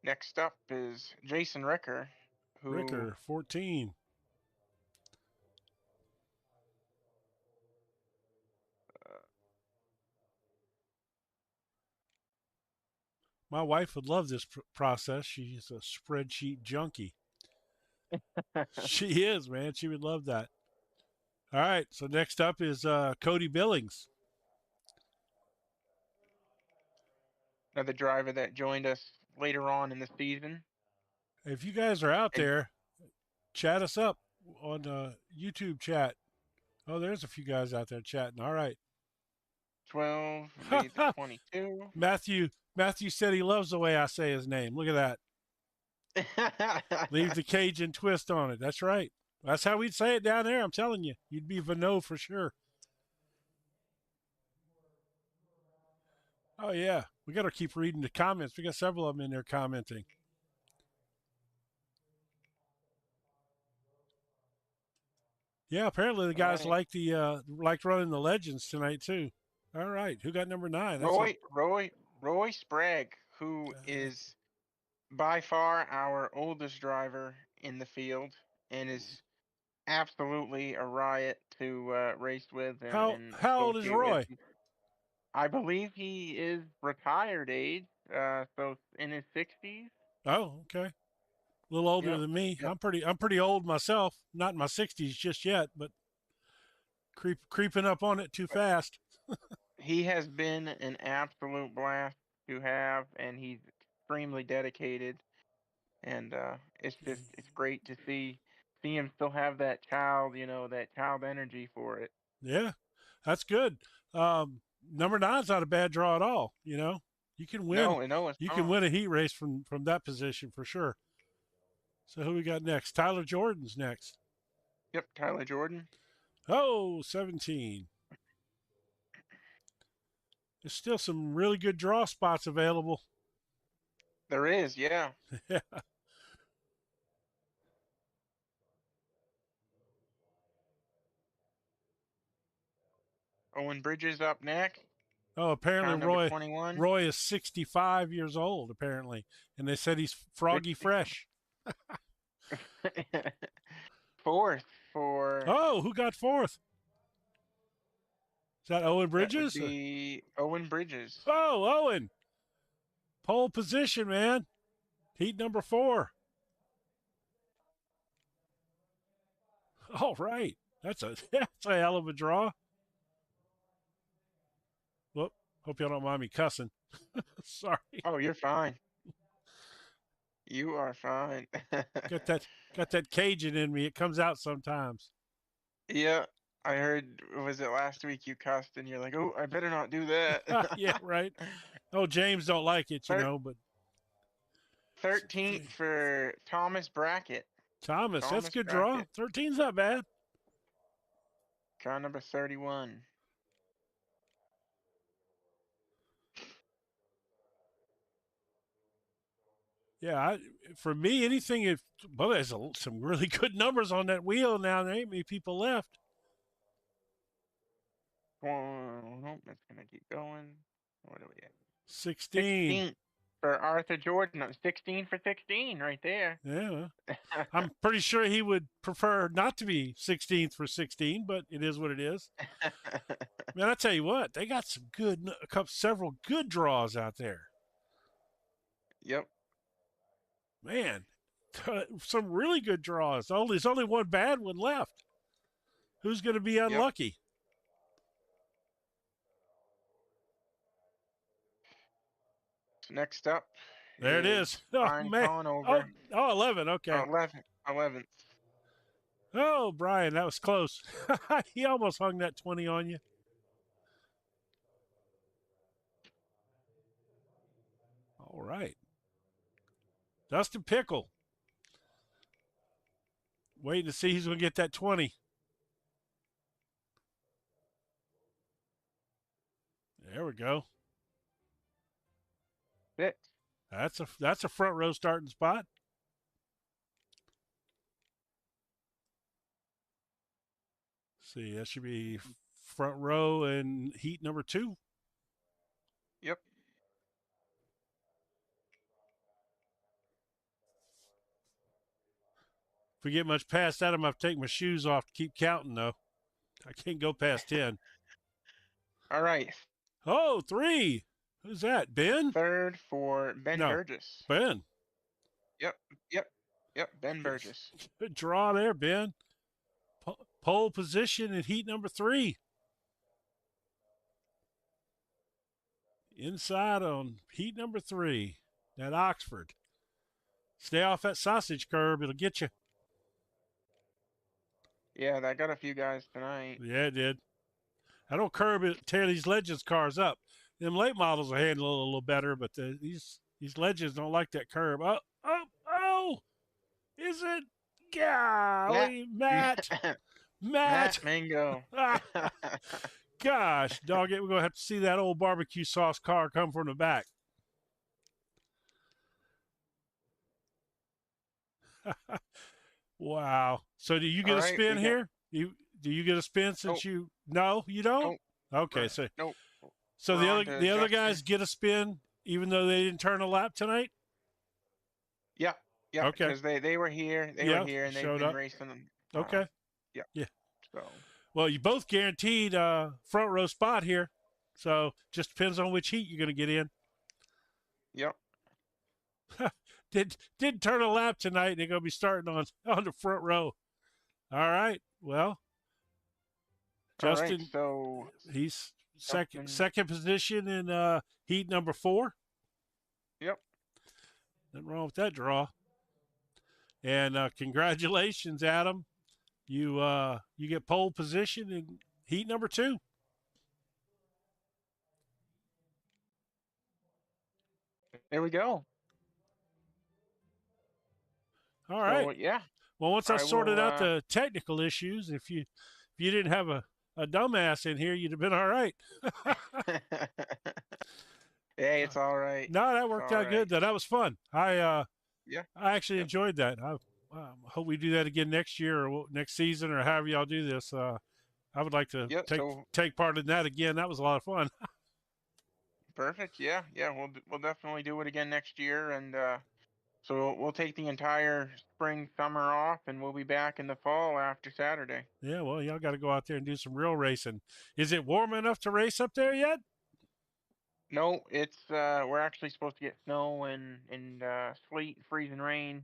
Next up is Jason Ricker, Ricker, 14. My wife would love this process. She's a spreadsheet junkie. She is, man. She would love that. All right. So next up is Cody Billings. Another driver that joined us later on in the season. If you guys are out there, chat us up on YouTube chat. Oh, there's a few guys out there chatting. All right. 12 would be the 22. Matthew said he loves the way I say his name. Look at that. Leave the Cajun twist on it. That's right. That's how we'd say it down there. I'm telling you. You'd be Vanot for sure. Oh, yeah. We got to keep reading the comments. We got several of them in there commenting. Yeah, apparently the guys liked running the Legends tonight too. All right, who got number 9? That's Roy Sprague, who is by far our oldest driver in the field and is absolutely a riot to race with. How old is Roy? I believe he is retired age, so in his 60s. Oh, okay. A little older than me. Yep. I'm pretty old myself. Not in my 60s just yet, but creeping up on it too fast. He has been an absolute blast to have, and he's extremely dedicated. And it's great to see him still have that child energy for it. Yeah, that's good. Number 9's not a bad draw at all. You know, you can win. No, you can win a heat race from that position for sure. So who we got next? Tyler Jordan's next. Yep, Tyler Jordan. Oh, 17. There's still some really good draw spots available. There is, yeah. Yeah. Owen Bridges up next. Oh, apparently Car number 21. Roy is 65 years old, apparently. And they said he's froggy fresh. Fourth for... Oh, who got fourth? Is that Owen That would Bridges? be Owen Bridges. Oh, Owen. Pole position, man. Heat number 4. All right. That's a hell of a draw. Whoop. Hope y'all don't mind me cussing. Sorry. Oh, you're fine. You are fine. Got that Cajun in me. It comes out sometimes. Yeah, I heard, was it last week you cussed and you're like, oh, I better not do that. Yeah, right. Oh, James don't like it, but 13th for Thomas Brackett. Thomas, that's a Thomas good draw. Brackett. 13's not bad. Car number 31. Yeah, for me, anything there's some really good numbers on that wheel now. There ain't many people left. Oh, nope, that's gonna keep going. What are we at? 16. For Arthur Jordan. 16 for 16 right there. Yeah. I'm pretty sure he would prefer not to be 16th for 16, but it is what it is. Man, I tell you what, they got several good draws out there. Yep. Man, some really good draws. There's only one bad one left. Who's going to be unlucky? Next up. There it is. Oh, Brian man. Conover. Oh, 11. Okay. 11th. Oh, Brian, that was close. He almost hung that 20 on you. All right. Dustin Pickle. Waiting to see who's going to get that 20. There we go. 6. That's a front row starting spot. See, that should be front row and heat number 2. Yep. If we get much past that, I'm going to have to take my shoes off to keep counting, though. I can't go past 10. All right. Oh, 3. Who's that? Ben? Third for Ben Burgess. Ben. Yep. Ben Burgess. Good draw there, Ben. Pole position in heat number 3. Inside on heat number 3 at Oxford. Stay off that sausage curb. It'll get you. Yeah, that got a few guys tonight. Yeah, it did. I don't curb it, tear these Legends cars up. Them late models will handle it a little better, but these Legends don't like that curb. Oh! Is it? Golly, Matt. Matt Mango. Gosh, dog it, we're going to have to see that old barbecue sauce car come from the back. Wow. So do you get a spin here? Do you get a spin since you... No, you don't? Nope. Okay, so... Nope. So the other guys get a spin even though they didn't turn a lap tonight? Yeah. Okay. Because they were here. They were here and they've been racing them. Okay. Yeah. So. Well, you both guaranteed a front row spot here. So just depends on which heat you're going to get in. Yep. Didn't turn a lap tonight. They're going to be starting on the front row. All right. Well, Justin, so he's second position in heat number 4. Yep. Nothing wrong with that draw. And congratulations, Adam. You get pole position in heat number 2. There we go. All right. So, yeah. Well, once I sorted out the technical issues, if you didn't have a dumbass in here, you'd have been all right. Hey, it's all right. No, that worked out good. That was fun. I actually enjoyed that. I hope we do that again next year or next season or however y'all do this. I would like to Yep. So take part in that again. That was a lot of fun. perfect. Yeah. Yeah. We'll definitely do it again next year, and so we'll take the entire spring, summer off, and we'll be back in the fall after Saturday. Yeah, well, y'all got to go out there and do some real racing. Is it warm enough to race up there yet? No, it's we're actually supposed to get snow and sleet, freezing rain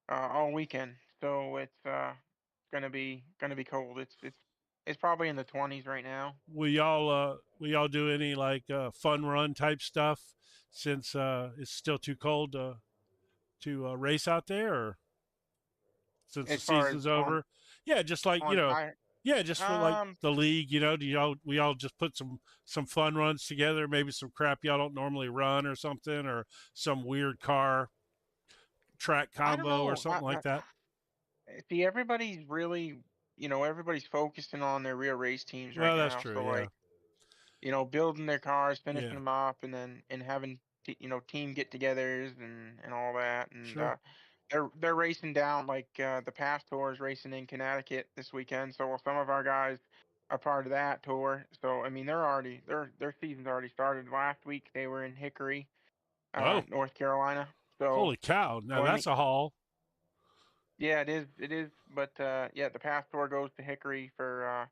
all weekend. So it's gonna be cold. It's probably in the 20s right now. Will y'all do any like fun run type stuff since it's still too cold to race out there, or since the As far as season's over? Yeah, just like on tire, yeah, just for like um, the league. Do we all just put some fun runs together? Maybe some crap y'all don't normally run or something, or some weird car track I don't combo or know. something like that. See, everybody's really, everybody's focusing on their real race teams right Well, that's now. true. So Yeah, like, building their cars, finishing yeah, them up, and then having team get-togethers and all that. And sure. they're racing down like the past tour is racing in Connecticut this weekend. So some of our guys are part of that tour. So I mean, their season's already started. Last week they were in Hickory, Oh, North Carolina. So holy cow! Now I mean, that's a haul. yeah, it is. It is. But yeah, the past tour goes to Hickory for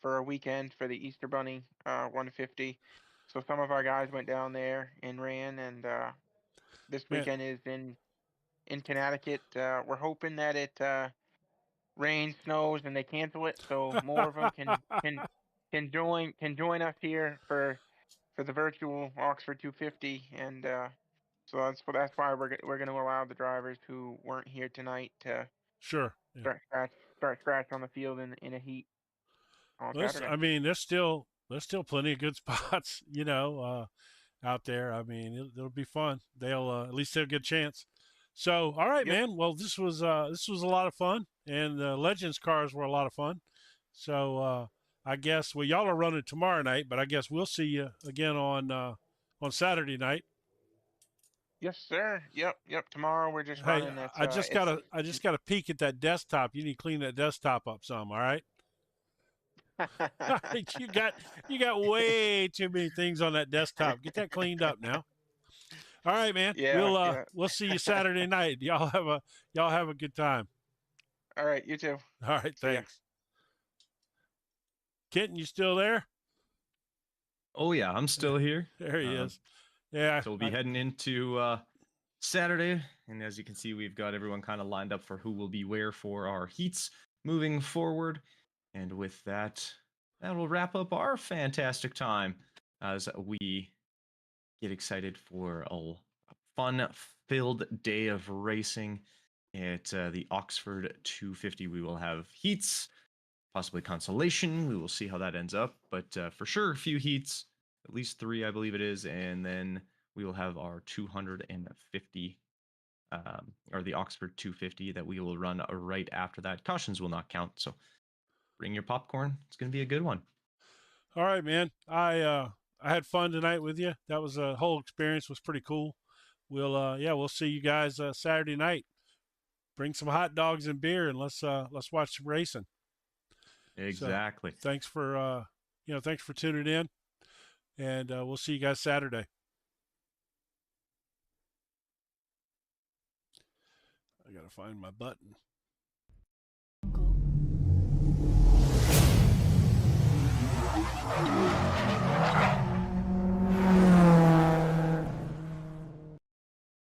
a weekend for the Easter Bunny 150. So some of our guys went down there and ran, and this Man, weekend is in Connecticut. We're hoping that it rains, snows, and they cancel it, so more of them can join us here for the virtual Oxford 250, and so that's why we're going to allow the drivers who weren't here tonight to sure. Yeah. start scratch on the field in a heat on Well, Saturday. I mean, there's still plenty of good spots, out there. I mean, it'll be fun. They'll at least they'll get a chance. So, all right, Yep. man. Well, this was a lot of fun, and the Legends cars were a lot of fun. So, I guess y'all are running tomorrow night, but I guess we'll see you again on Saturday night. Yes, sir. Yep. Tomorrow we're just Hey, running. It's I just gotta peek at that desktop. You need to clean that desktop up some. All right. you got way too many things on that desktop. Get that cleaned up now. All right, man. yeah. We'll see you Saturday night. Y'all have a good time. All right, you too. All right, See ya. thanks. Kenton, you still there? Oh yeah, I'm still here. There he Uh, is. Yeah. So we'll be heading into Saturday, and as you can see, we've got everyone kind of lined up for who will be where for our heats moving forward. And with that, that will wrap up our fantastic time as we get excited for a fun-filled day of racing at the Oxford 250. We will have heats, possibly consolation. We will see how that ends up, but for sure, a few heats, at least 3, I believe it is, and then we will have our 250 or the Oxford 250 that we will run right after that. Cautions will not count, so bring your popcorn. It's going to be a good one. All right, man. I had fun tonight with you. That was a whole experience was pretty cool. We'll see you guys Saturday night. Bring some hot dogs and beer, and let's watch some racing. Exactly. So, thanks for tuning in, and we'll see you guys Saturday. I gotta find my button.